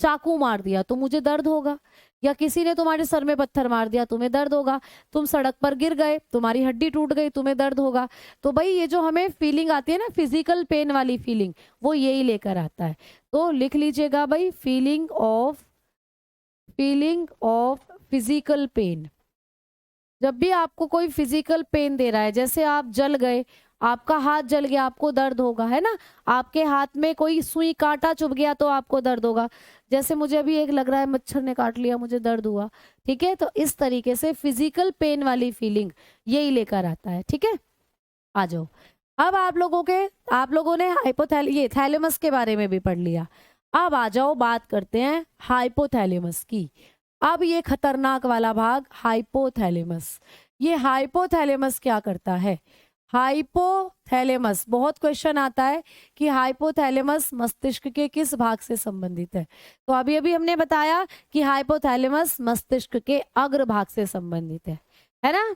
चाकू मार दिया, तो मुझे दर्द होगा। या किसी ने तुम्हारे सर में पत्थर मार दिया, तुम्हें दर्द होगा। तुम सड़क पर गिर गए, तुम्हारी हड्डी टूट गई, तुम्हें दर्द होगा। तो भाई ये जो हमें फीलिंग आती है ना, फिजिकल पेन वाली फीलिंग, वो यही लेकर आता है। तो लिख लीजिएगा भाई, फीलिंग ऑफ फिजिकल पेन। जब भी आपको कोई फिजिकल पेन दे रहा है, जैसे आप जल गए, आपका हाथ जल गया, आपको दर्द होगा, है ना। आपके हाथ में कोई सुई कांटा चुभ गया तो आपको दर्द होगा। जैसे मुझे अभी एक लग रहा है मच्छर ने काट लिया, मुझे दर्द हुआ, ठीक है। तो इस तरीके से फिजिकल पेन वाली फीलिंग यही लेकर आता है, ठीक है। आ जाओ अब आप लोगों ने थैलेमस के बारे में भी पढ़ लिया। अब आ जाओ बात करते हैं हाइपोथैलेमस की। अब ये खतरनाक वाला भाग हाइपोथैलेमस। ये हाइपोथैलेमस क्या करता है? हाइपोथैलेमस, बहुत क्वेश्चन आता है कि हाइपोथैलेमस मस्तिष्क के किस भाग से संबंधित है। तो अभी अभी हमने बताया कि हाइपोथैलेमस मस्तिष्क के अग्र भाग से संबंधित है ना?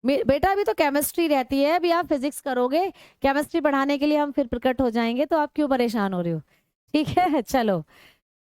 बेटा अभी तो केमिस्ट्री रहती है, अभी आप फिजिक्स करोगे, केमिस्ट्री पढ़ाने के लिए हम फिर प्रकट हो जाएंगे, तो आप क्यों परेशान हो रहे हो? ठीक है, चलो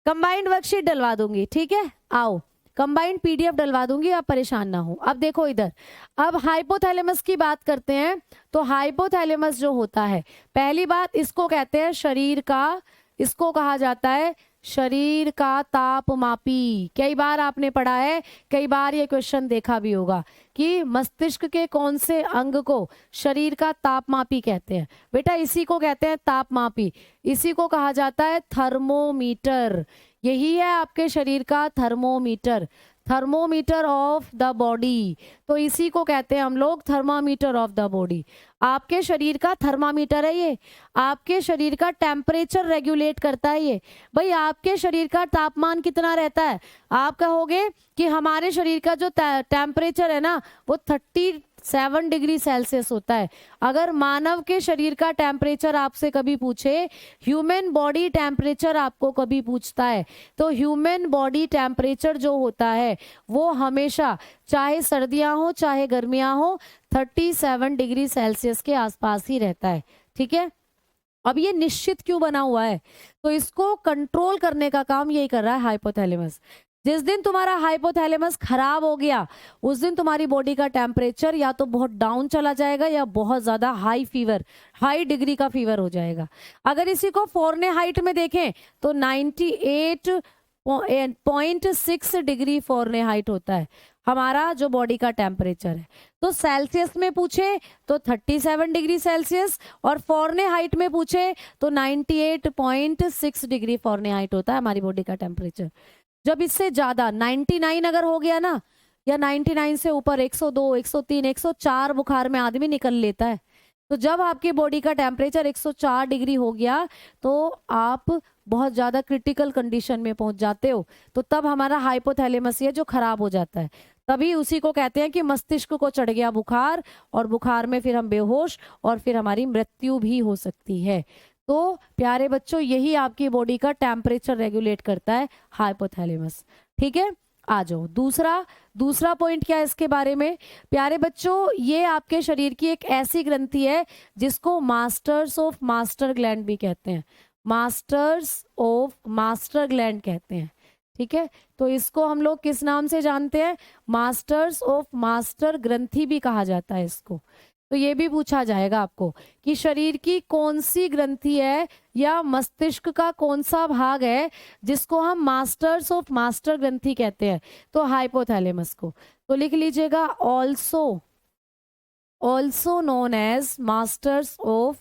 कंबाइंड वर्कशीट डलवा दूंगी, ठीक है, आओ कंबाइंड पीडीएफ डलवा दूंगी, आप परेशान ना हो। अब देखो इधर, अब हाइपोथैलेमस की बात करते हैं। तो हाइपोथैलेमस जो होता है, पहली बात इसको कहते हैं शरीर का, इसको कहा जाता है शरीर का तापमापी। कई बार आपने पढ़ा है, कई बार ये क्वेश्चन देखा भी होगा कि मस्तिष्क के कौन से अंग को शरीर का तापमापी कहते हैं। बेटा इसी को कहते हैं तापमापी, इसी को कहा जाता है थर्मोमीटर। यही है आपके शरीर का thermometer, thermometer of the body. तो इसी को कहते हैं हम लोग थर्मामीटर ऑफ द बॉडी। आपके शरीर का थर्मामीटर है ये, आपके शरीर का टेम्परेचर रेगुलेट करता है ये। भाई आपके शरीर का तापमान कितना रहता है? आप कहोगे कि हमारे शरीर का जो टेम्परेचर है ना वो 37 डिग्री सेल्सियस होता है। अगर मानव के शरीर का टेम्परेचर आपसे कभी पूछे, ह्यूमन बॉडी टेम्परेचर आपको कभी पूछता है, तो ह्यूमन बॉडी टेम्परेचर जो होता है वो हमेशा, चाहे सर्दियां हो चाहे गर्मियां हो, 37 डिग्री सेल्सियस के आसपास ही रहता है। ठीक है, अब ये निश्चित क्यों बना हुआ है? तो इसको कंट्रोल करने का काम यही कर रहा है हाइपोथैलेमस। जिस दिन तुम्हारा हाइपोथैलेमस खराब हो गया, उस दिन तुम्हारी बॉडी का टेम्परेचर या तो बहुत डाउन चला जाएगा या बहुत ज्यादा हाई फीवर, हाई डिग्री का फीवर हो जाएगा। अगर इसी को फ़ारेनहाइट में देखें तो 98.6 डिग्री फ़ारेनहाइट होता है हमारा जो बॉडी का टेम्परेचर है। तो सेल्सियस में पूछे तो 37 डिग्री सेल्सियस, और फ़ारेनहाइट में पूछे तो 98.6 डिग्री फ़ारेनहाइट होता है हमारी बॉडी का टेम्परेचर। जब इससे ज्यादा 99 अगर हो गया ना, या 99 से ऊपर 102, 103, 104 बुखार में आदमी निकल लेता है। तो जब आपकी बॉडी का टेम्परेचर 104 डिग्री हो गया तो आप बहुत ज़्यादा क्रिटिकल कंडीशन में पहुंच जाते हो। तो तब हमारा हाइपोथैलेमस है जो खराब हो जाता है। तभी उसी को कहते हैं कि मस्तिष्क को चढ़ गया बुखार, और बुखार में फिर हम बेहोश, और फिर हमारी मृत्यु भी हो सकती है। तो प्यारे बच्चों, यही आपकी बॉडी का टेम्परेचर रेगुलेट करता है हाइपोथैलेमस। ठीक है, आ जाओ दूसरा पॉइंट क्या है इसके बारे में। प्यारे बच्चों, ये आपके शरीर की एक ऐसी ग्रंथि है जिसको मास्टर्स ऑफ मास्टर ग्लैंड भी कहते हैं, मास्टर्स ऑफ मास्टर ग्लैंड कहते हैं। ठीक है, तो इसको हम लोग किस नाम से जानते हैं? मास्टर्स ऑफ मास्टर ग्रंथि भी कहा जाता है इसको। तो ये भी पूछा जाएगा आपको कि शरीर की कौन सी ग्रंथि है या मस्तिष्क का कौन सा भाग है जिसको हम मास्टर्स ऑफ मास्टर ग्रंथि कहते हैं। तो हाइपोथैलेमस को। तो लिख लीजिएगा also known as masters of,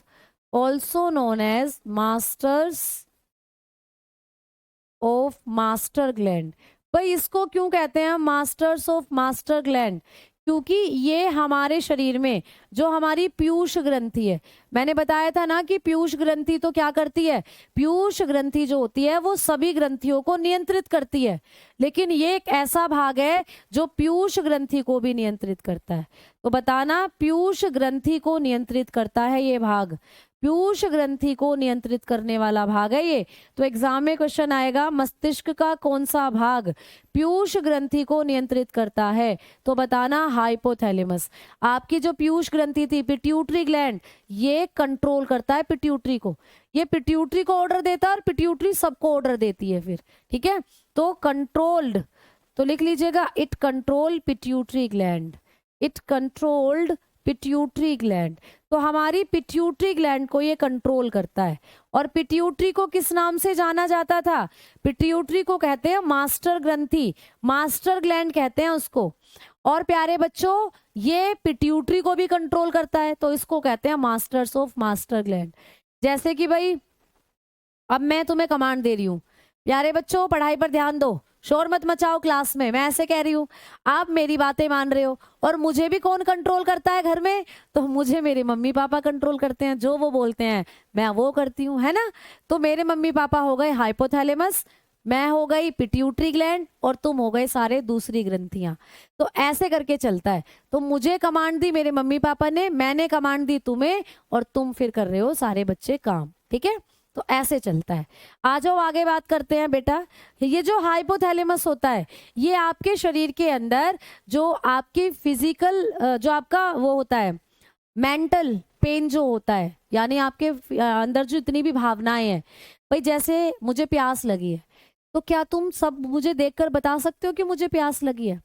also known as masters of master gland. भाई इसको क्यों कहते हैं मास्टर्स ऑफ मास्टर ग्लैंड? क्योंकि ये हमारे शरीर में जो हमारी पीयूष ग्रंथि है, मैंने बताया था ना कि पीयूष ग्रंथि तो क्या करती है, पीयूष ग्रंथि जो होती है वो सभी ग्रंथियों को नियंत्रित करती है, लेकिन ये एक ऐसा भाग है जो पीयूष ग्रंथि को भी नियंत्रित करता है। तो बताना, पीयूष ग्रंथि को नियंत्रित करता है ये भाग, पीयूष ग्रंथि को नियंत्रित करने वाला भाग है ये। तो एग्जाम में क्वेश्चन आएगा, मस्तिष्क का कौन सा भाग पीयूष ग्रंथि को नियंत्रित करता है? तो बताना हाइपोथैलेमस। आपकी जो पीयूष ग्रंथि थी पिट्यूटरी ग्लैंड, ये कंट्रोल करता है पिट्यूटरी को, ये पिट्यूटरी को ऑर्डर देता है और पिट्यूटरी सबको ऑर्डर देती है फिर। ठीक है, तो कंट्रोल्ड, तो लिख लीजिएगा it control pituitary gland, it controlled pituitary gland. तो हमारी पिट्यूटरी ग्लैंड को ये कंट्रोल करता है। और पिट्यूटरी को किस नाम से जाना जाता था? पिट्यूटरी को कहते हैं मास्टर ग्रंथि, मास्टर ग्लैंड कहते हैं उसको। और प्यारे बच्चों, ये पिट्यूटरी को भी कंट्रोल करता है, तो इसको कहते हैं मास्टर्स ऑफ मास्टर ग्लैंड। जैसे कि भाई अब मैं तुम्हें कमांड दे रही हूँ, प्यारे बच्चों पढ़ाई पर ध्यान दो, शोर मत मचाओ क्लास में, मैं ऐसे कह रही हूँ, आप मेरी बातें मान रहे हो। और मुझे भी कौन कंट्रोल करता है घर में? तो मुझे मेरे मम्मी पापा कंट्रोल करते हैं, जो वो बोलते हैं मैं वो करती हूँ, है ना। तो मेरे मम्मी पापा हो गए हाइपोथैलेमस, मैं हो गई पिट्यूटरी ग्लैंड और तुम हो गए सारे दूसरी ग्रंथियां। तो ऐसे करके चलता है। तो मुझे कमांड दी मेरे मम्मी पापा ने, मैंने कमांड दी तुम्हें, और तुम फिर कर रहे हो सारे बच्चे काम। ठीक है, तो ऐसे चलता है। आ जाओ आगे बात करते हैं बेटा। ये जो हाइपोथैलेमस होता है, ये आपके शरीर के अंदर जो आपकी फिजिकल जो आपका वो होता है मेंटल पेन जो होता है, यानी आपके अंदर जो इतनी भी भावनाएं हैं, भाई जैसे मुझे प्यास लगी है, तो क्या तुम सब मुझे देखकर बता सकते हो कि मुझे प्यास लगी है?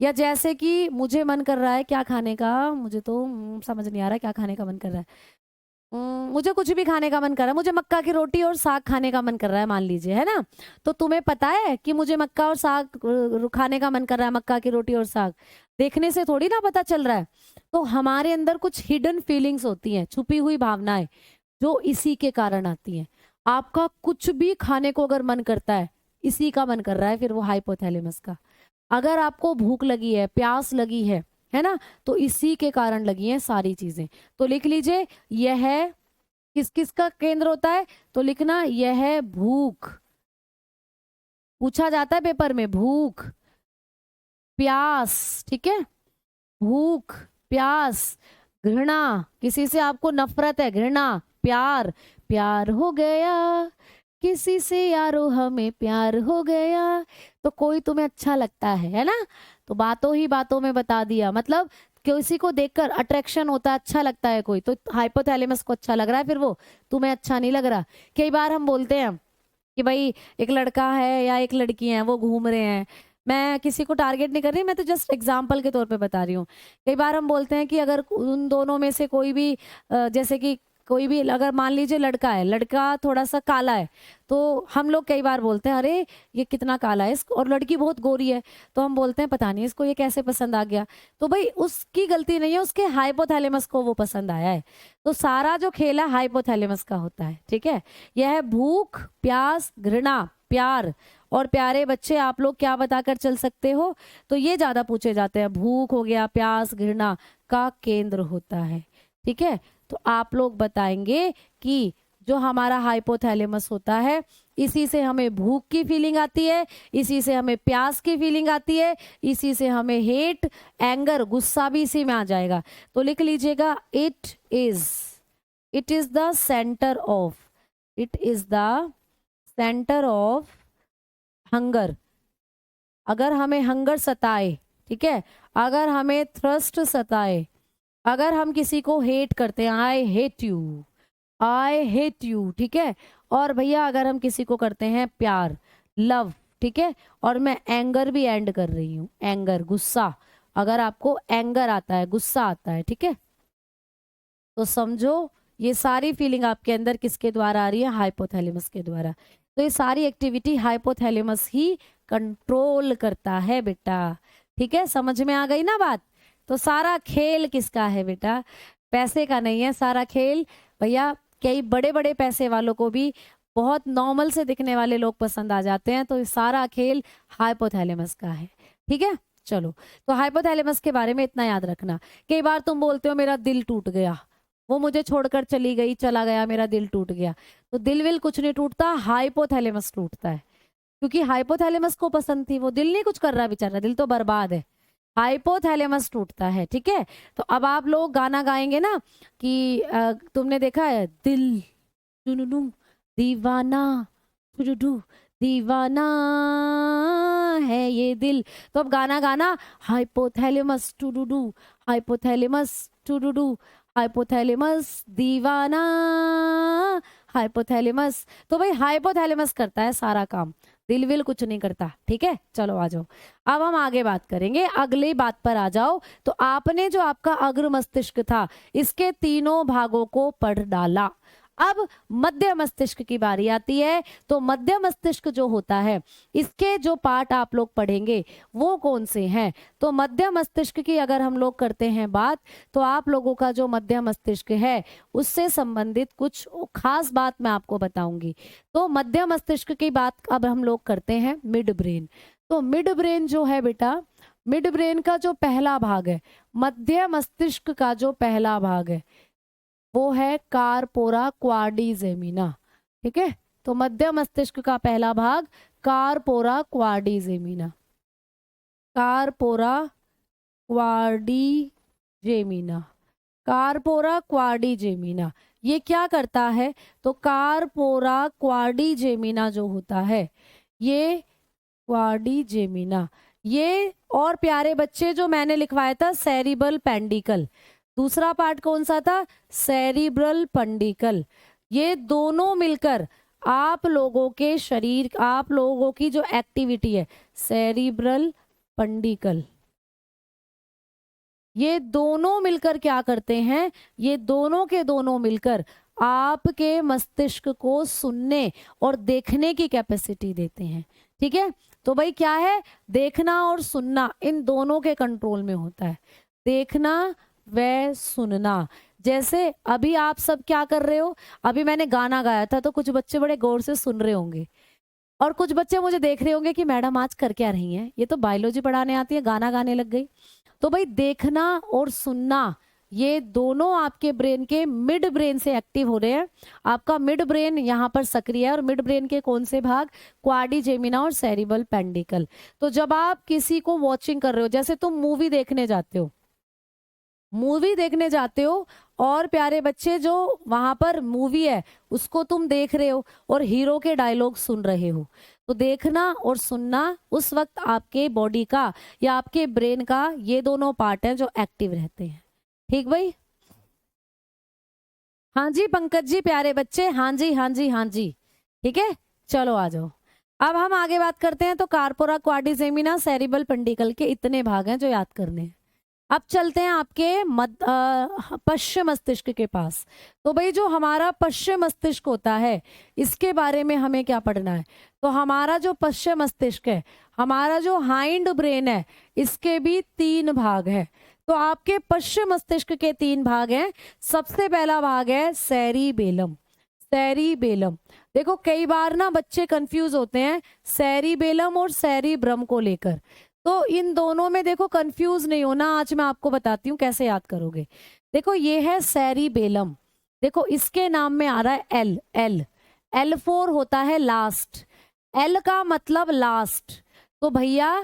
या जैसे कि मुझे मन कर रहा है क्या खाने का, मुझे तो समझ नहीं आ रहा क्या खाने का मन कर रहा है, मुझे कुछ भी खाने का मन कर रहा है, मुझे मक्का की रोटी और साग खाने का मन कर रहा है मान लीजिए, है ना। तो तुम्हें पता है कि मुझे मक्का और साग खाने का मन कर रहा है, मक्का की रोटी और साग देखने से थोड़ी ना पता चल रहा है। तो हमारे अंदर कुछ हिडन फीलिंग्स होती हैं, छुपी हुई भावनाएं, जो इसी के कारण आती हैं। आपका कुछ भी खाने को अगर मन करता है, इसी का मन कर रहा है, फिर वो हाइपोथैलेमस का। अगर आपको भूख लगी है, प्यास लगी है ना, तो इसी के कारण लगी हैं सारी चीजें। तो लिख लीजिए, यह किस किस का केंद्र होता है, तो लिखना यह है भूख। पूछा जाता है पेपर में, भूख प्यास, ठीक है, भूख प्यास, घृणा, किसी से आपको नफरत है, घृणा, प्यार, प्यार हो गया किसी से यारो हमें प्यार हो गया, तो कोई तुम्हें अच्छा लगता है ना, तो बातों ही बातों में बता दिया, मतलब किसी को देखकर अट्रैक्शन होता है, अच्छा लगता है कोई, तो हाइपोथैलेमस को अच्छा लग रहा है, फिर वो तुम्हें अच्छा नहीं लग रहा। कई बार हम बोलते हैं कि भाई एक लड़का है या एक लड़की है, वो घूम रहे हैं, मैं किसी को टारगेट नहीं कर रही, मैं तो जस्ट एग्जाम्पल के तौर पे बता रही हूँ। कई बार हम बोलते हैं कि अगर उन दोनों में से कोई भी जैसे कि कोई भी अगर मान लीजिए लड़का है, लड़का थोड़ा सा काला है, तो हम लोग कई बार बोलते हैं अरे ये कितना काला है, और लड़की बहुत गोरी है, तो हम बोलते हैं पता नहीं इसको ये कैसे पसंद आ गया। तो भाई उसकी गलती नहीं है, उसके हाइपोथैलेमस को वो पसंद आया है। तो सारा जो खेल है हाइपोथैलेमस का होता है, ठीक है। यह है भूख प्यास घृणा प्यार। और प्यारे बच्चे आप लोग क्या बताकर चल सकते हो, तो ये ज्यादा पूछे जाते हैं, भूख हो गया प्यास घृणा का केंद्र होता है, ठीक है। तो आप लोग बताएंगे कि जो हमारा हाइपोथैलेमस होता है, इसी से हमें भूख की फीलिंग आती है, इसी से हमें प्यास की फीलिंग आती है, इसी से हमें हेट एंगर गुस्सा भी इसी में आ जाएगा। तो लिख लीजिएगा, it is the centre of, it is the centre of hunger. अगर हमें हंगर सताए, ठीक है, अगर हमें थ्रस्ट सताए, अगर हम किसी को हेट करते हैं, आई हेट यू, ठीक है, और भैया अगर हम किसी को करते हैं प्यार लव, ठीक है, और मैं एंगर भी एंड कर रही हूं, एंगर गुस्सा, अगर आपको एंगर आता है गुस्सा आता है, ठीक है, तो समझो ये सारी फीलिंग आपके अंदर किसके द्वारा आ रही है, हाइपोथैलेमस के द्वारा। तो ये सारी एक्टिविटी हाइपोथैलेमस ही कंट्रोल करता है बेटा, ठीक है, समझ में आ गई ना बात। तो सारा खेल किसका है बेटा, पैसे का नहीं है सारा खेल भैया। कई बड़े बड़े पैसे वालों को भी बहुत नॉर्मल से दिखने वाले लोग पसंद आ जाते हैं, तो ये सारा खेल हाइपोथैलेमस का है, ठीक है। चलो, तो हाइपोथैलेमस के बारे में इतना याद रखना। कई बार तुम बोलते हो मेरा दिल टूट गया, वो मुझे छोड़कर चली गई, चला गया, मेरा दिल टूट गया, तो दिल विल कुछ नहीं टूटता, हाइपोथैलेमस टूटता है, क्योंकि हाइपोथैलेमस को पसंद थी, वो दिल नहीं कुछ कर रहा बेचारा, दिल तो बर्बाद है, हाइपोथैलेमस टूटता है, ठीक है। तो अब आप लोग गाना गाएंगे ना कि तुमने देखा है, दिल टुनुनु दीवाना टुडुडु दीवाना है ये दिल, तो अब गाना गाना, हाइपोथैलेमस टुडुडु हाइपोथैलेमस टुडुडु हाइपोथैलेमस दीवाना हाइपोथैलेमस। तो भाई हाइपोथैलेमस करता है सारा काम, दिल विल कुछ नहीं करता, ठीक है। चलो आ जाओ, अब हम आगे बात करेंगे, अगली बात पर आ जाओ। तो आपने जो आपका अग्र मस्तिष्क था, इसके तीनों भागों को पढ़ डाला। अब मध्य मस्तिष्क की बारी आती है। तो मध्य मस्तिष्क जो होता है, इसके जो पार्ट आप लोग पढ़ेंगे वो कौन से हैं, तो मध्य मस्तिष्क की अगर हम लोग करते हैं बात, तो आप लोगों का जो मध्य मस्तिष्क है उससे संबंधित कुछ खास बात मैं आपको बताऊंगी। तो मध्य मस्तिष्क की बात अब हम लोग करते हैं मिड ब्रेन। तो मिड ब्रेन जो है बेटा, मिड ब्रेन का जो पहला भाग है, मध्य मस्तिष्क का जो पहला भाग है, वो है कार्पोरा क्वाड्रिजेमिना, ठीक है। तो मध्य मस्तिष्क का पहला भाग corpora quadrigemina, corpora quadrigemina, corpora quadrigemina. ये क्या करता है? तो कार्पोरा क्वाड्रिजेमिना जो होता है, ये क्वाड्रिजेमिना, ये और प्यारे बच्चे जो मैंने लिखवाया था सेरिब्रल पेंडिकल, दूसरा पार्ट कौन सा था? सेरिब्रल पेंडिकल। ये दोनों मिलकर आप लोगों के शरीर, आप लोगों की जो एक्टिविटी है, सेरिब्रल पेंडिकल, ये दोनों मिलकर क्या करते हैं? ये दोनों के दोनों मिलकर आपके मस्तिष्क को सुनने और देखने की कैपेसिटी देते हैं। ठीक है, तो भाई क्या है? देखना और सुनना इन दोनों के कंट्रोल में होता है, देखना व सुनना। जैसे अभी आप सब क्या कर रहे हो? अभी मैंने गाना गाया था तो कुछ बच्चे बड़े गौर से सुन रहे होंगे और कुछ बच्चे मुझे देख रहे होंगे कि मैडम आज कर क्या रही हैं, ये तो बायोलॉजी पढ़ाने आती है, गाना गाने लग गई। तो भाई देखना और सुनना ये दोनों आपके ब्रेन के मिड ब्रेन से एक्टिव हो रहे हैं। आपका मिड ब्रेन यहाँ पर सक्रिय है और मिड ब्रेन के कौन से भाग? क्वाड्रिजेमिना और सेरिब्रल पेंडिकल। तो जब आप किसी को वॉचिंग कर रहे हो, जैसे तुम मूवी देखने जाते हो, मूवी देखने जाते हो और प्यारे बच्चे जो वहां पर मूवी है उसको तुम देख रहे हो और हीरो के डायलॉग सुन रहे हो, तो देखना और सुनना उस वक्त आपके बॉडी का या आपके ब्रेन का ये दोनों पार्ट हैं जो एक्टिव रहते हैं। ठीक भाई? हाँ जी पंकज जी, प्यारे बच्चे, हाँ जी हाँ जी हाँ जी, ठीक है, चलो आ जाओ। अब हम आगे बात करते हैं। तो कार्पोरा क्वाड्रिजेमिना सेरिब्रल पेंडिकल के इतने भाग हैं जो याद करने हैं। अब चलते हैं आपके पश्चिम मस्तिष्क के पास। तो भाई जो हमारा पश्चिम मस्तिष्क होता है इसके बारे में हमें क्या पढ़ना है? तो हमारा जो पश्चिम मस्तिष्क है, हमारा जो हाइंड ब्रेन है, इसके भी 3 भाग हैं। तो आपके पश्चिम मस्तिष्क के 3 भाग हैं। सबसे पहला भाग है सेरिबेलम, सेरिबेलम। देखो कई बार ना बच्चे कंफ्यूज होते हैं सेरिबेलम और सेरिब्रम को लेकर, तो इन दोनों में देखो कंफ्यूज नहीं होना। आज मैं आपको बताती हूँ कैसे याद करोगे। देखो ये है सेरिबेलम, देखो इसके नाम में आ रहा है एल, एल, L4 होता है लास्ट, एल का मतलब लास्ट। तो भैया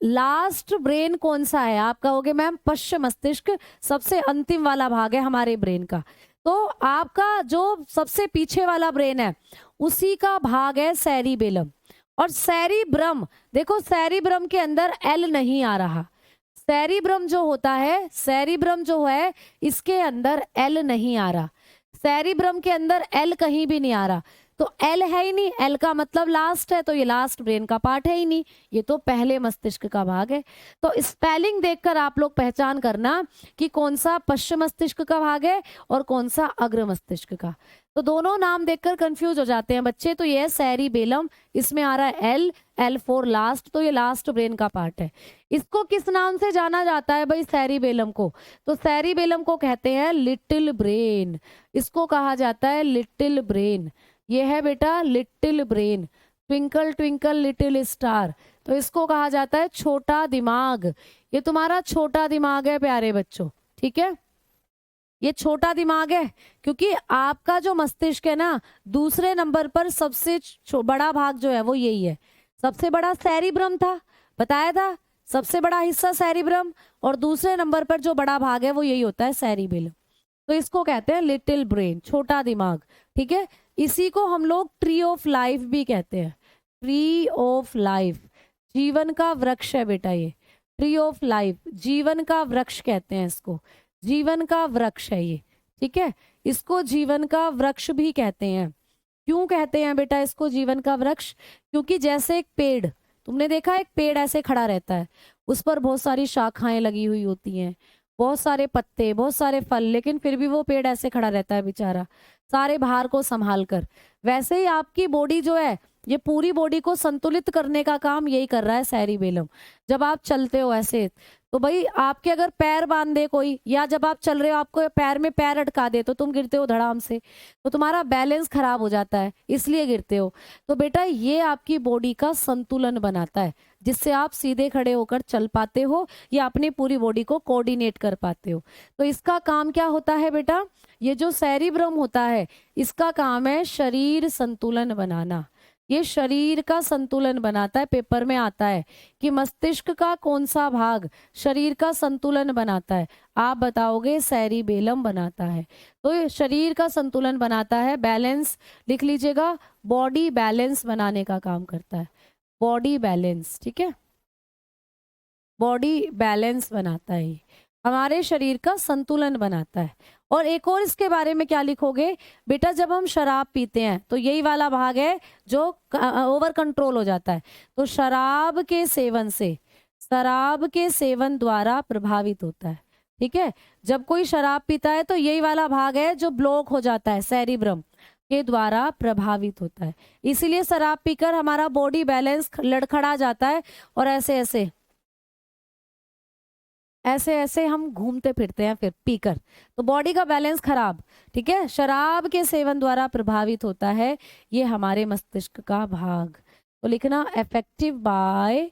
लास्ट ब्रेन कौन सा है? आप कहोगे मैम पश्चिम मस्तिष्क, सबसे अंतिम वाला भाग है हमारे ब्रेन का। तो आपका जो सबसे पीछे वाला ब्रेन है उसी का भाग है सेरिबेलम। और सेरिब्रम, देखो सेरिब्रम के अंदर एल नहीं आ रहा, सेरिब्रम जो होता है, सेरिब्रम जो है इसके अंदर एल नहीं आ रहा, सेरिब्रम के अंदर एल कहीं भी नहीं आ रहा। तो एल है ही नहीं, एल का मतलब लास्ट है, तो ये लास्ट ब्रेन का पार्ट है ही नहीं, ये तो पहले मस्तिष्क का भाग है। तो स्पेलिंग देखकर आप लोग पहचान करना कि कौन सा पश्चिम मस्तिष्क का भाग है और कौन सा अग्र मस्तिष्क का। तो दोनों नाम देखकर कंफ्यूज हो जाते हैं बच्चे। तो ये है सेरिबेलम, इसमें आ रहा है एल, L4 लास्ट, तो ये लास्ट ब्रेन का पार्ट है। इसको किस नाम से जाना जाता है भाई सेरिबेलम को? तो सेरिबेलम को कहते हैं लिटिल ब्रेन, इसको कहा जाता है लिटिल ब्रेन। ये है बेटा little brain, twinkle twinkle little star, तो इसको कहा जाता है छोटा दिमाग। ये तुम्हारा छोटा दिमाग है प्यारे बच्चों, ठीक है, ये छोटा दिमाग है क्योंकि आपका जो मस्तिष्क है ना, दूसरे नंबर पर सबसे बड़ा भाग जो है वो यही है। सबसे बड़ा सेरिब्रम था, बताया था, सबसे बड़ा हिस्सा सेरिब्रम, और दूसरे नंबर पर जो बड़ा भाग है वो यही होता है सेरिबेलम। तो इसको कहते हैं लिटिल ब्रेन, छोटा दिमाग, ठीक है। इसी को हम लोग ट्री ऑफ लाइफ भी कहते हैं, ट्री ऑफ लाइफ, जीवन का वृक्ष है बेटा ये, ट्री ऑफ लाइफ, जीवन का वृक्ष कहते हैं इसको, जीवन का वृक्ष है ये, ठीक है। इसको जीवन का वृक्ष भी कहते हैं। क्यों कहते हैं बेटा इसको जीवन का वृक्ष? क्योंकि जैसे एक पेड़, तुमने देखा एक पेड़ ऐसे खड़ा रहता है, उस पर बहुत सारी शाखाएं लगी हुई होती हैं, बहुत सारे पत्ते, बहुत सारे फल, लेकिन फिर भी वो पेड़ ऐसे खड़ा रहता है बेचारा, सारे भार को संभाल कर। वैसे ही आपकी बॉडी जो है, ये पूरी बॉडी को संतुलित करने का काम यही कर रहा है सेरिबेलम। जब आप चलते हो ऐसे, तो भाई आपके अगर पैर बांध दे कोई, या जब आप चल रहे हो आपको पैर में पैर अटका दे, तो तुम गिरते हो धड़ाम से, तो तुम्हारा बैलेंस खराब हो जाता है, इसलिए गिरते हो। तो बेटा ये आपकी बॉडी का संतुलन बनाता है, जिससे आप सीधे खड़े होकर चल पाते हो या अपनी पूरी बॉडी को कोऑर्डिनेट कर पाते हो। तो इसका काम क्या होता है बेटा? ये जो सेरिब्रम होता है इसका काम है शरीर संतुलन बनाना। ये शरीर का संतुलन बनाता है। पेपर में आता है कि मस्तिष्क का कौन सा भाग शरीर का संतुलन बनाता है, आप बताओगे सेरिबेलम बनाता है। तो ये शरीर का संतुलन बनाता है, बैलेंस लिख लीजिएगा, बॉडी बैलेंस बनाने का काम करता है, बॉडी बैलेंस, ठीक है, बॉडी बैलेंस बनाता है, हमारे शरीर का संतुलन बनाता है। और एक और इसके बारे में क्या लिखोगे बेटा, जब हम शराब पीते हैं तो यही वाला भाग है जो ओवर कंट्रोल हो जाता है, तो शराब के सेवन से, शराब के सेवन द्वारा प्रभावित होता है, ठीक है। जब कोई शराब पीता है तो यही वाला भाग है जो ब्लॉक हो जाता है, सेरिब्रम के द्वारा प्रभावित होता है। इसीलिए शराब पीकर हमारा बॉडी बैलेंस लड़खड़ा जाता है और ऐसे ऐसे ऐसे ऐसे हम घूमते फिरते हैं फिर पीकर, तो बॉडी का बैलेंस खराब, ठीक है, शराब के सेवन द्वारा प्रभावित होता है ये हमारे मस्तिष्क का भाग। तो लिखना इफेक्टिव बाय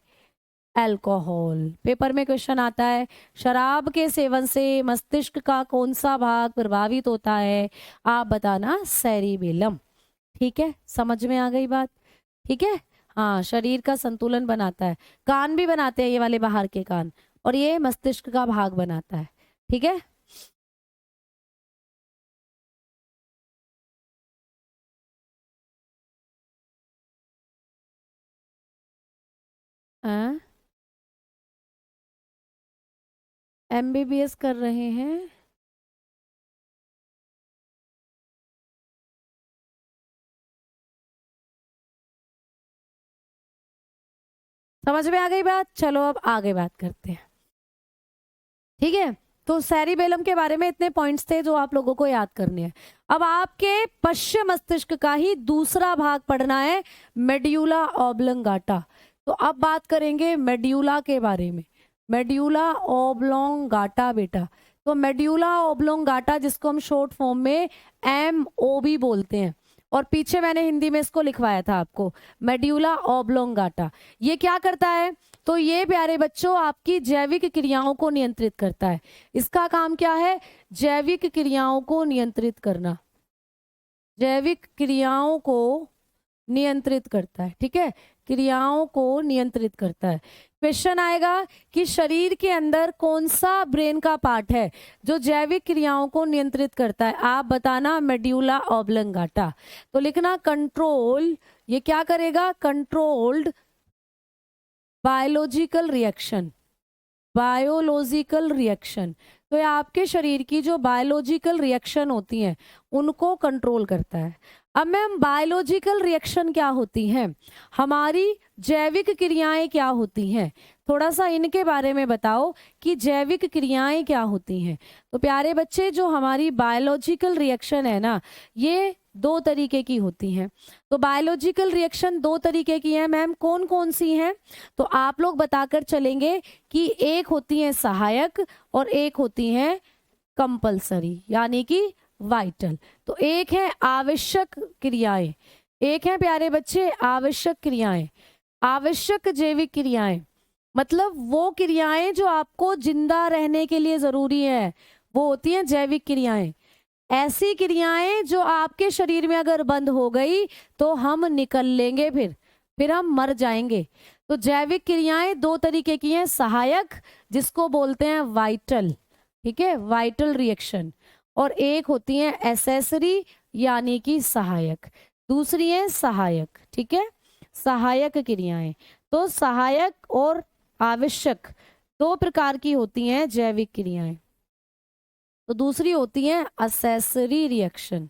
अल्कोहल। पेपर में क्वेश्चन आता है शराब के सेवन से मस्तिष्क का कौन सा भाग प्रभावित होता है, आप बताना सेरिबेलम, ठीक है, समझ में आ गई बात, ठीक है। हाँ, शरीर का संतुलन बनाता है, कान भी बनाते हैं ये वाले बाहर के कान, और ये मस्तिष्क का भाग बनाता है, ठीक है। MBBS कर रहे हैं, समझ में आ गई बात। चलो अब आगे बात करते हैं, ठीक है। तो सेरिबेलम के बारे में इतने पॉइंट्स थे जो आप लोगों को याद करने हैं। अब आपके पश्चिम मस्तिष्क का ही दूसरा भाग पढ़ना है, मेड्यूला ऑब्लंगाटा। तो अब बात करेंगे मेड्यूला के बारे में, मेड्यूला ऑब्लोंगाटा बेटा। तो मेड्यूला ऑब्लोंगाटा जिसको हम शॉर्ट फॉर्म में MOB बोलते हैं, और पीछे मैंने हिंदी में इसको लिखवाया था आपको, मेड्यूला ऑब्लोंगाटा। ये क्या करता है, तो ये प्यारे बच्चों आपकी जैविक क्रियाओं को नियंत्रित करता है। इसका काम क्या है, जैविक क्रियाओं को नियंत्रित करना, जैविक क्रियाओं को नियंत्रित करता है, ठीक है, क्रियाओं को नियंत्रित करता है। क्वेश्चन आएगा कि शरीर के अंदर कौन सा ब्रेन का पार्ट है जो जैविक क्रियाओं को नियंत्रित करता है, आप बताना मेड्यूला ऑब्लंगाटा। तो लिखना कंट्रोल, ये क्या करेगा, controlled biological reaction, biological reaction. तो ये आपके शरीर की जो बायोलॉजिकल रिएक्शन होती हैं उनको कंट्रोल करता है। अब मैम बायोलॉजिकल रिएक्शन क्या होती हैं, हमारी जैविक क्रियाएं क्या होती हैं, थोड़ा सा इनके बारे में बताओ कि जैविक क्रियाएं क्या होती हैं। तो प्यारे बच्चे जो हमारी बायोलॉजिकल रिएक्शन है ना, ये दो तरीके की होती हैं। तो बायोलॉजिकल रिएक्शन दो तरीके की हैं मैम, कौन कौन सी हैं, तो आप लोग बताकर चलेंगे कि एक होती है सहायक और एक होती है कंपल्सरी यानी कि वाइटल। तो एक है आवश्यक क्रियाएं, एक है प्यारे बच्चे आवश्यक क्रियाएं। आवश्यक जैविक क्रियाएं मतलब वो क्रियाएं जो आपको जिंदा रहने के लिए जरूरी है, वो होती हैं जैविक क्रियाएं। ऐसी क्रियाएं जो आपके शरीर में अगर बंद हो गई तो हम निकल लेंगे, फिर हम मर जाएंगे। तो जैविक क्रियाएं दो तरीके की हैं, सहायक जिसको बोलते हैं वाइटल, ठीक है, वाइटल रिएक्शन, और एक होती है एसेसरी यानी कि सहायक, दूसरी है सहायक, ठीक है, सहायक क्रियाएं। तो सहायक और आवश्यक दो प्रकार की होती हैं जैविक क्रियाएं। तो दूसरी होती है असेसरी रिएक्शन,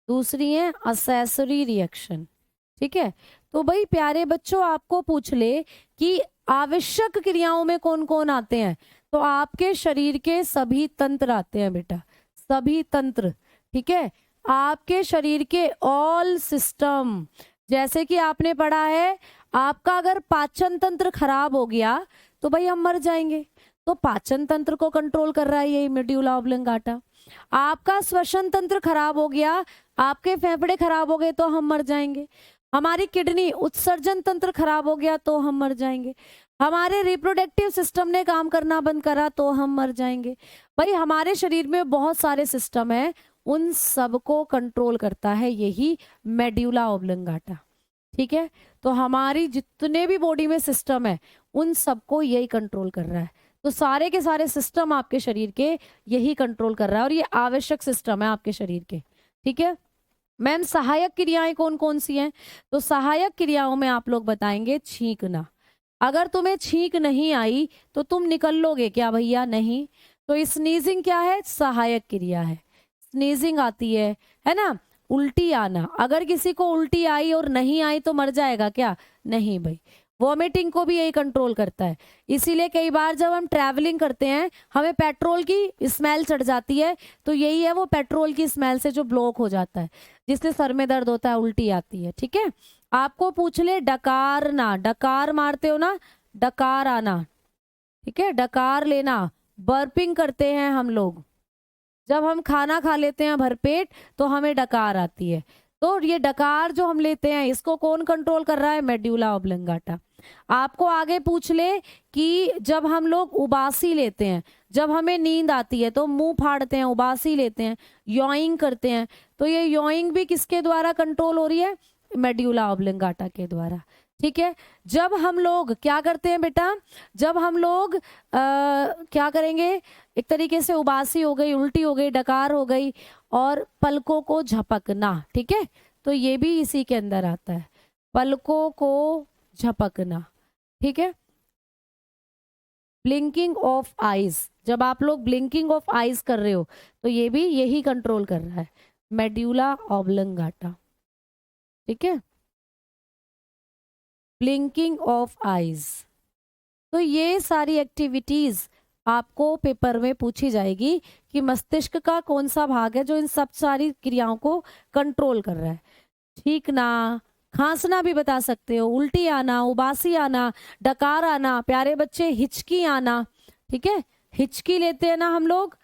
दूसरी है असेसरी रिएक्शन, ठीक है। तो भाई प्यारे बच्चों आपको पूछ ले कि आवश्यक क्रियाओं में कौन कौन आते हैं, तो आपके शरीर के सभी तंत्र आते हैं बेटा, सभी तंत्र, ठीक है, आपके शरीर के ऑल सिस्टम। जैसे कि आपने पढ़ा है आपका अगर पाचन तंत्र खराब हो गया तो भाई हम मर जाएंगे, तो पाचन तंत्र को कंट्रोल कर रहा है यही मेड्यूला ऑब्लंगाटा। आपका श्वसन तंत्र खराब हो गया, आपके फेफड़े खराब हो गए तो हम मर जाएंगे। हमारी किडनी उत्सर्जन तंत्र खराब हो गया तो हम मर जाएंगे। हमारे रिप्रोडक्टिव सिस्टम ने काम करना बंद करा तो हम मर जाएंगे। भाई हमारे शरीर में बहुत सारे सिस्टम है, उन सबको कंट्रोल करता है यही मेड्यूला ऑब्लंगाटा। ठीक है, तो हमारी जितने भी बॉडी में सिस्टम है उन सबको यही कंट्रोल कर रहा है। तो सारे के सारे सिस्टम आपके शरीर के यही कंट्रोल कर रहा है और ये आवश्यक सिस्टम है आपके शरीर के। ठीक है मैम, सहायक क्रियाएं कौन कौन सी हैं? तो सहायक क्रियाओं में आप लोग बताएंगे छींकना। अगर तुम्हें छींक नहीं आई तो तुम निकल लोगे क्या भैया? नहीं। तो स्नीजिंग क्या है? सहायक क्रिया है, स्नीजिंग आती है ना। उल्टी आना, अगर किसी को उल्टी आई और नहीं आई तो मर जाएगा क्या? नहीं भाई। वॉमिटिंग को भी यही कंट्रोल करता है। इसीलिए कई बार जब हम ट्रैवलिंग करते हैं हमें पेट्रोल की स्मेल चढ़ जाती है, तो यही है वो पेट्रोल की स्मेल से जो ब्लॉक हो जाता है, जिससे सर में दर्द होता है, उल्टी आती है। ठीक है, आपको पूछ ले डकार ना, डकार मारते हो ना, डकार आना। ठीक है, डकार लेना। बर्पिंग करते हैं हम लोग, जब हम खाना खा लेते हैं भरपेट तो हमें डकार आती है। तो ये डकार जो हम लेते हैं इसको कौन कंट्रोल कर रहा है? Medulla oblongata. आपको आगे पूछ ले कि जब हम लोग उबासी लेते हैं, जब हमें नींद आती है तो मुंह फाड़ते हैं, उबासी लेते हैं, योइंग करते हैं, तो ये योइंग भी किसके द्वारा कंट्रोल हो रही है? मेड्यूला ऑब्लंगाटा के द्वारा। ठीक है, जब हम लोग क्या करते हैं बेटा, जब हम लोग क्या करेंगे, एक तरीके से उबासी हो गई, उल्टी हो गई, डकार हो गई और पलकों को झपकना। ठीक है, तो ये भी इसी के अंदर आता है, पलकों को झपकना। ठीक है, ब्लिंकिंग ऑफ आईज, जब आप लोग ब्लिंकिंग ऑफ आईज कर रहे हो तो ये भी यही कंट्रोल कर रहा है, मेड्यूला ऑब्लंगाटा। ठीक है, ब्लिंकिंग ऑफ आईज। तो ये सारी एक्टिविटीज आपको पेपर में पूछी जाएगी कि मस्तिष्क का कौन सा भाग है जो इन सब सारी क्रियाओं को कंट्रोल कर रहा है। छींकना, खांसना भी बता सकते हो, उल्टी आना, उबासी आना, डकार आना, प्यारे बच्चे हिचकी आना। ठीक है, हिचकी लेते हैं ना हम लोग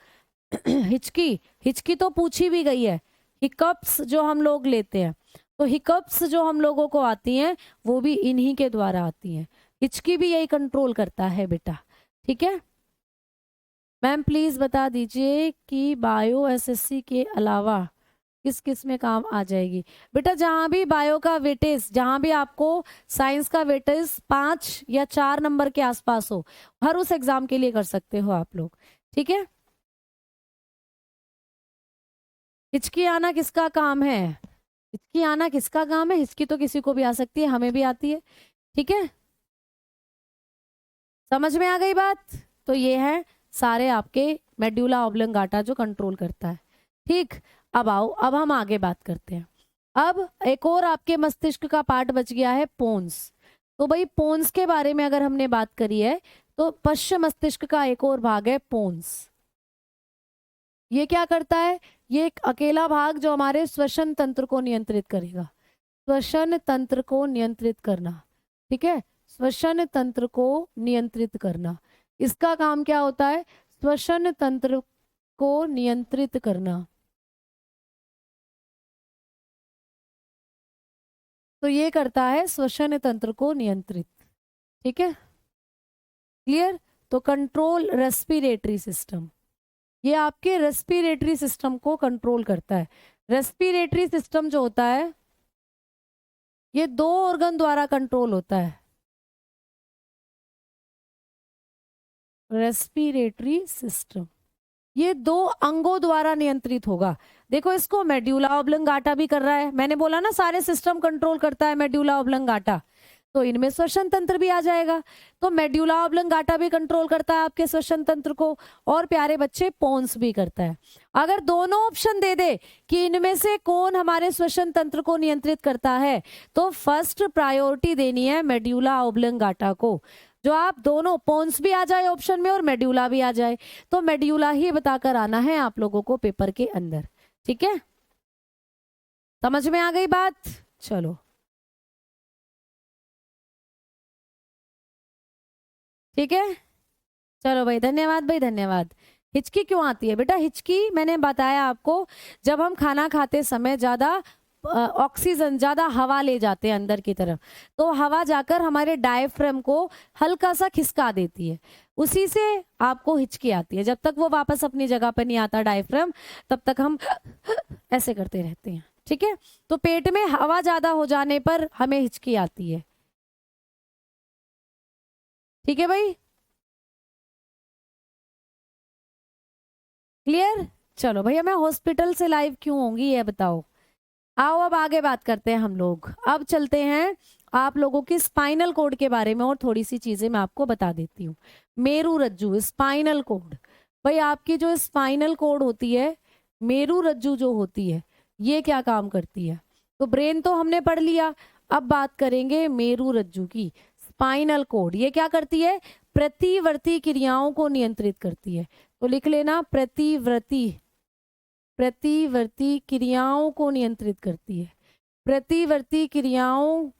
हिचकी, हिचकी तो पूछी भी गई है। हिकअप्स जो हम लोग लेते हैं, तो हिकअप्स जो हम लोगों को आती हैं वो भी इन्हीं के द्वारा आती हैं। हिचकी भी यही कंट्रोल करता है बेटा। ठीक है मैम, प्लीज बता दीजिए कि बायो एसएससी के अलावा किस किस में काम आ जाएगी? बेटा जहां भी बायो का वेटेज, जहां भी आपको साइंस का वेटेज 5 या 4 नंबर के आसपास हो, हर उस एग्जाम के लिए कर सकते हो आप लोग। ठीक है, हिचकी आना किसका काम है? हिचकी आना किसका काम है? हिचकी तो किसी को भी आ सकती है, हमें भी आती है। ठीक है, समझ में आ गई बात? तो ये है सारे आपके मेड्यूला ऑब्लंगाटा जो कंट्रोल करता है। ठीक, अब आओ, अब हम आगे बात करते हैं। अब एक और आपके मस्तिष्क का पार्ट बच गया है, पोन्स। तो भाई पोन्स के बारे में अगर हमने बात करी है तो पश्च मस्तिष्क का एक और भाग है पोन्स। ये क्या करता है? ये एक अकेला भाग जो हमारे श्वसन तंत्र को नियंत्रित करेगा, श्वसन तंत्र को नियंत्रित करना। ठीक है, श्वसन तंत्र को नियंत्रित करना, इसका काम क्या होता है? श्वसन तंत्र को नियंत्रित करना। तो ये करता है श्वसन तंत्र को नियंत्रित। ठीक है, क्लियर? तो कंट्रोल रेस्पिरेटरी सिस्टम, ये आपके रेस्पिरेटरी सिस्टम को कंट्रोल करता है। रेस्पिरेटरी सिस्टम जो होता है ये 2 ऑर्गन द्वारा कंट्रोल होता है। रेस्पिरेटरी सिस्टम ये 2 अंगों द्वारा नियंत्रित होगा। देखो इसको मेड्यूला ऑब्लंगाटा भी कर रहा है, मैंने बोला ना सारे सिस्टम कंट्रोल करता है मेड्यूला ऑब्लंगाटा, तो इनमें श्वसन तंत्र भी आ जाएगा। तो मेड्यूला ऑब्लंगाटा भी कंट्रोल करता है आपके श्वसन तंत्र को, और प्यारे बच्चे पोन्स भी करता है। अगर दोनों ऑप्शन दे दे कि इनमें से कौन हमारे श्वसन तंत्र को नियंत्रित करता है, तो फर्स्ट प्रायोरिटी देनी है मेड्यूला ऑब्लंगाटा को। जो आप दोनों, पोन्स भी आ जाए ऑप्शन में और मेड्यूला भी आ जाए, तो मेड्यूला ही बताकर आना है आप लोगों को पेपर के अंदर। ठीक है, समझ में आ गई बात? चलो ठीक है, चलो भाई, धन्यवाद भाई, धन्यवाद। हिचकी क्यों आती है बेटा? हिचकी मैंने बताया आपको, जब हम खाना खाते समय ज्यादा ऑक्सीजन, ज्यादा हवा ले जाते हैं अंदर की तरफ, तो हवा जाकर हमारे डायफ्राम को हल्का सा खिसका देती है। उसी से आपको हिचकी आती है। जब तक वो वापस अपनी जगह पर नहीं आता डायफ्राम, तब तक हम ऐसे करते रहते हैं, ठीक है। तो पेट में हवा ज्यादा हो जाने पर हमें हिचकी आती है, ठीक है भाई, क्लियर। चलो भैया, मैं हॉस्पिटल से लाइव क्यों होंगी ये बताओ। आओ अब आगे बात करते हैं हम लोग। अब चलते हैं आप लोगों की स्पाइनल कोड के बारे में, और थोड़ी सी चीजें मैं आपको बता देती हूँ। मेरू रज्जु, स्पाइनल कोड। भाई आपकी जो स्पाइनल कोड होती है, मेरू रज्जु जो होती है, ये क्या काम करती है। तो ब्रेन तो हमने पढ़ लिया, अब बात करेंगे मेरू रज्जु की। स्पाइनल कोड ये क्या करती है, प्रतिवर्ती क्रियाओं को नियंत्रित करती है। तो लिख लेना, प्रतिवर्ती क्रियाओं को नियंत्रित करती है, प्रतिवर्ती क्रियाओं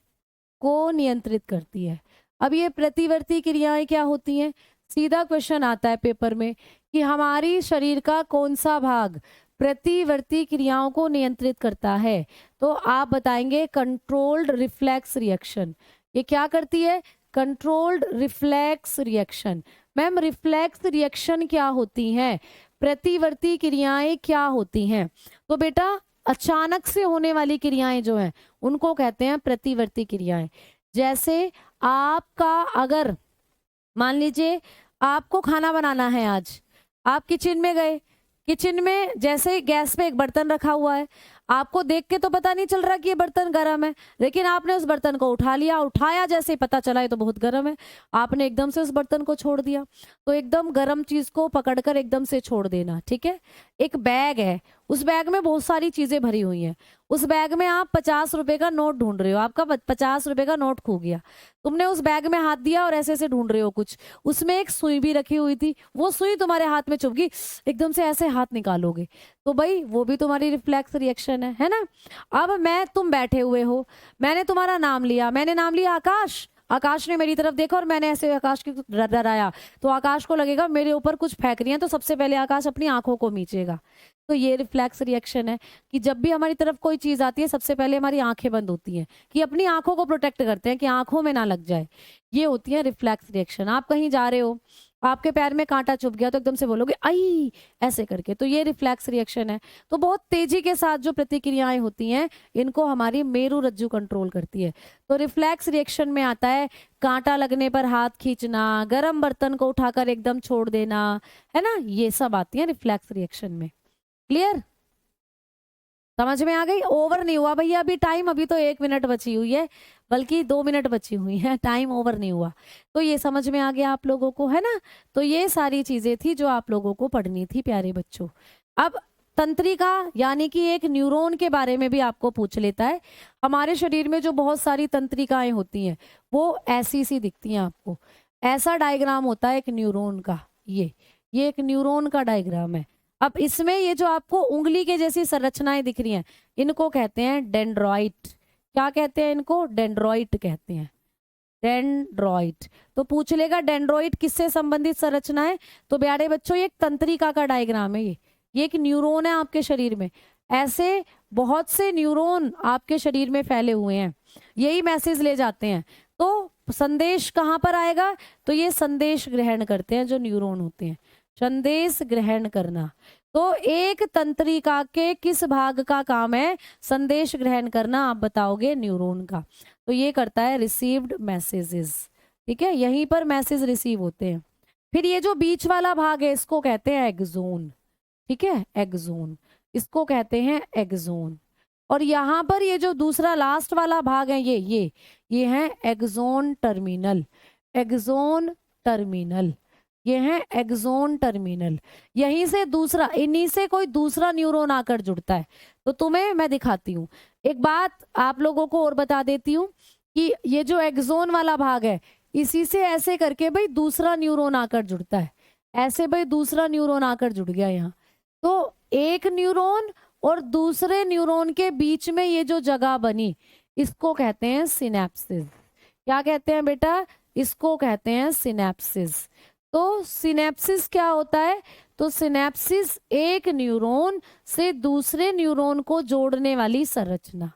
को नियंत्रित करती है। अब ये प्रतिवर्ती क्रियाएं क्या होती हैं, सीधा क्वेश्चन आता है पेपर में कि हमारी शरीर का कौन सा भाग प्रतिवर्ती क्रियाओं को नियंत्रित करता है। तो आप बताएंगे कंट्रोल्ड रिफ्लेक्स रिएक्शन। ये क्या करती है, controlled reflex reaction. Ma'am reflex reaction क्या होती हैं, प्रतिवर्ती क्रियाएं क्या होती हैं। तो बेटा अचानक से होने वाली क्रियाएं जो हैं उनको कहते हैं प्रतिवर्ती क्रियाएं। जैसे आपका अगर मान लीजिए आपको खाना बनाना है, आज आप किचन में गए, किचन में जैसे गैस पे एक बर्तन रखा हुआ है, आपको देख के तो पता नहीं चल रहा कि ये बर्तन गर्म है, लेकिन आपने उस बर्तन को उठा लिया, उठाया जैसे ही पता चला ये तो बहुत गर्म है, आपने एकदम से उस बर्तन को छोड़ दिया। तो एकदम गर्म चीज को पकड़कर एकदम से छोड़ देना, ठीक है। एक बैग है, उस बैग में बहुत सारी चीजें भरी हुई हैं, उस बैग में आप 50 रुपए का नोट ढूंढ रहे हो, आपका 50 रुपए का नोट खो गया, तुमने उस बैग में हाथ दिया और ऐसे ऐसे ढूंढ रहे हो कुछ, उसमें एक सुई भी रखी हुई थी, वो सुई तुम्हारे हाथ में चुभ गई, एकदम से ऐसे हाथ निकालोगे, तो भाई वो भी तुम्हारी रिफ्लेक्स रिएक्शन है ना। अब तुम बैठे हुए हो, मैंने तुम्हारा नाम लिया, मैंने नाम लिया आकाश, आकाश ने मेरी तरफ देखा और मैंने ऐसे आकाश की डराया, तो आकाश को लगेगा मेरे ऊपर कुछ फेंक रही है, तो सबसे पहले आकाश अपनी आंखों को मीचेगा। तो ये रिफ्लेक्स रिएक्शन है कि जब भी हमारी तरफ कोई चीज आती है सबसे पहले हमारी आंखें बंद होती हैं, कि अपनी आंखों को प्रोटेक्ट करते हैं कि आंखों में ना लग जाए। ये होती है रिफ्लेक्स रिएक्शन। आप कहीं जा रहे हो, आपके पैर में कांटा चुभ गया, तो एकदम से बोलोगे आई ऐसे करके, तो ये रिफ्लेक्स रिएक्शन है। तो बहुत तेजी के साथ जो प्रतिक्रियाएं होती हैं इनको हमारी मेरू रज्जु कंट्रोल करती है। तो रिफ्लेक्स रिएक्शन में आता है कांटा लगने पर हाथ खींचना, गर्म बर्तन को उठाकर एकदम छोड़ देना, है ना, ये सब आती है रिफ्लेक्स रिएक्शन में। क्लियर, समझ में आ गई। ओवर नहीं हुआ भैया अभी टाइम, अभी तो 1 मिनट बची हुई है, बल्कि 2 मिनट बची हुई है, टाइम ओवर नहीं हुआ। तो ये समझ में आ गया आप लोगों को, है ना। तो ये सारी चीजें थी जो आप लोगों को पढ़नी थी प्यारे बच्चों। अब तंत्रिका यानी कि एक न्यूरॉन के बारे में भी आपको पूछ लेता है। हमारे शरीर में जो बहुत सारी तंत्रिकाएं होती हैं वो ऐसी सी दिखती हैं आपको, ऐसा डायग्राम होता है एक न्यूरॉन का, ये एक न्यूरॉन का डायग्राम है। अब इसमें ये जो आपको उंगली के जैसी संरचनाएं दिख रही हैं इनको कहते हैं डेंड्रॉइट। क्या कहते हैं इनको, डेंड्रॉइट कहते हैं, डेंड्रॉइट। तो पूछ लेगा डेंड्रॉइट किससे संबंधित संरचना है, तो प्यारे बच्चों ये एक तंत्रिका का डायग्राम है। ये एक न्यूरॉन है आपके शरीर में, ऐसे बहुत से न्यूरॉन आपके शरीर में फैले हुए हैं, यही मैसेज ले जाते हैं। तो संदेश कहाँ पर आएगा, तो ये संदेश ग्रहण करते हैं जो न्यूरॉन होते हैं, संदेश ग्रहण करना। तो एक तंत्रिका के किस भाग का काम है, संदेश ग्रहण करना, आप बताओगे न्यूरॉन का। तो ये करता है रिसीव्ड मैसेजेस, ठीक है, यहीं पर मैसेज रिसीव होते हैं। फिर ये जो बीच वाला भाग है इसको कहते हैं एक्सोन, ठीक है, एक्सोन, इसको कहते हैं एक्सोन। और यहाँ पर ये जो दूसरा लास्ट वाला भाग है ये है एक्सोन टर्मिनल, एक्सोन टर्मिनल, ये है एक्सोन टर्मिनल। यहीं से दूसरा, इन्हीं से कोई दूसरा न्यूरॉन आकर जुड़ता है। तो तुम्हें मैं दिखाती हूँ एक बात, आप लोगों को और बता देती हूँ कि ये जो एक्सोन वाला भाग है इसी से ऐसे करके भाई दूसरा न्यूरॉन आकर जुड़ता है, ऐसे भाई दूसरा न्यूरॉन आकर जुड़ गया यहाँ। तो एक न्यूरॉन और दूसरे न्यूरॉन के बीच में ये जो जगह बनी इसको कहते हैं सिनेप्सिस। क्या कहते हैं बेटा, इसको कहते हैं सिनेप्सिस। तो सिनेप्सिस क्या होता है, तो सिनेप्सिस एक न्यूरॉन से दूसरे न्यूरॉन को जोड़ने वाली संरचना।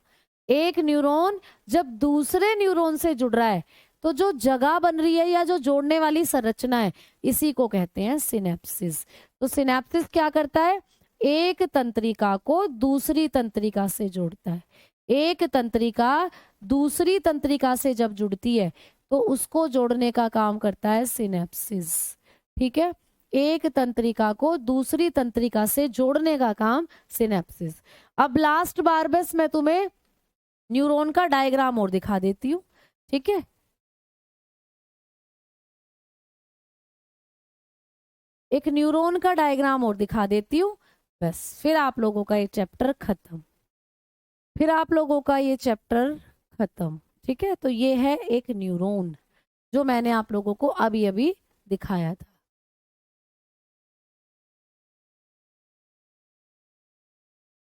एक न्यूरॉन जब दूसरे न्यूरॉन से जुड़ रहा है तो जो जगह बन रही है या जो जोड़ने वाली संरचना है, इसी को कहते हैं सिनेप्सिस। तो सिनेप्सिस क्या करता है? एक तंत्रिका को दूसरी तंत्रिका से जोड़ता है। एक तंत्रिका दूसरी तंत्रिका से जब जुड़ती है तो उसको जोड़ने का काम करता है सिनेप्सिस। ठीक है, एक तंत्रिका को दूसरी तंत्रिका से जोड़ने का काम सिनेप्सिस। अब लास्ट बार बस मैं तुम्हें न्यूरॉन का डायग्राम और दिखा देती हूँ। ठीक है, एक न्यूरॉन का डायग्राम और दिखा देती हूँ, बस फिर आप लोगों का ये चैप्टर खत्म। फिर आप लोगों का ये चैप्टर खत्म। ठीक है, तो ये है एक न्यूरॉन जो मैंने आप लोगों को अभी अभी दिखाया था।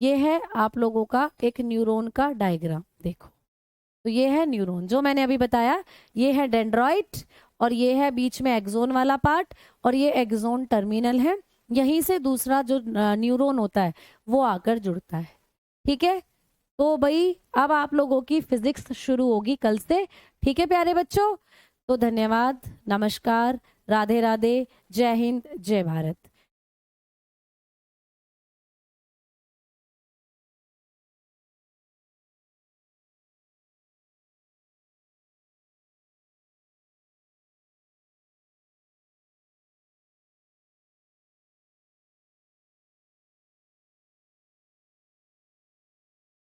ये है आप लोगों का एक न्यूरॉन का डायग्राम। देखो, तो ये है न्यूरॉन जो मैंने अभी बताया। ये है डेंड्राइट और ये है बीच में एक्सोन वाला पार्ट और ये एक्सोन टर्मिनल है। यहीं से दूसरा जो न्यूरॉन होता है वो आकर जुड़ता है। ठीक है, तो भाई अब आप लोगों की फिजिक्स शुरू होगी कल से। ठीक है प्यारे बच्चों, तो धन्यवाद, नमस्कार, राधे राधे, जय हिंद, जय भारत।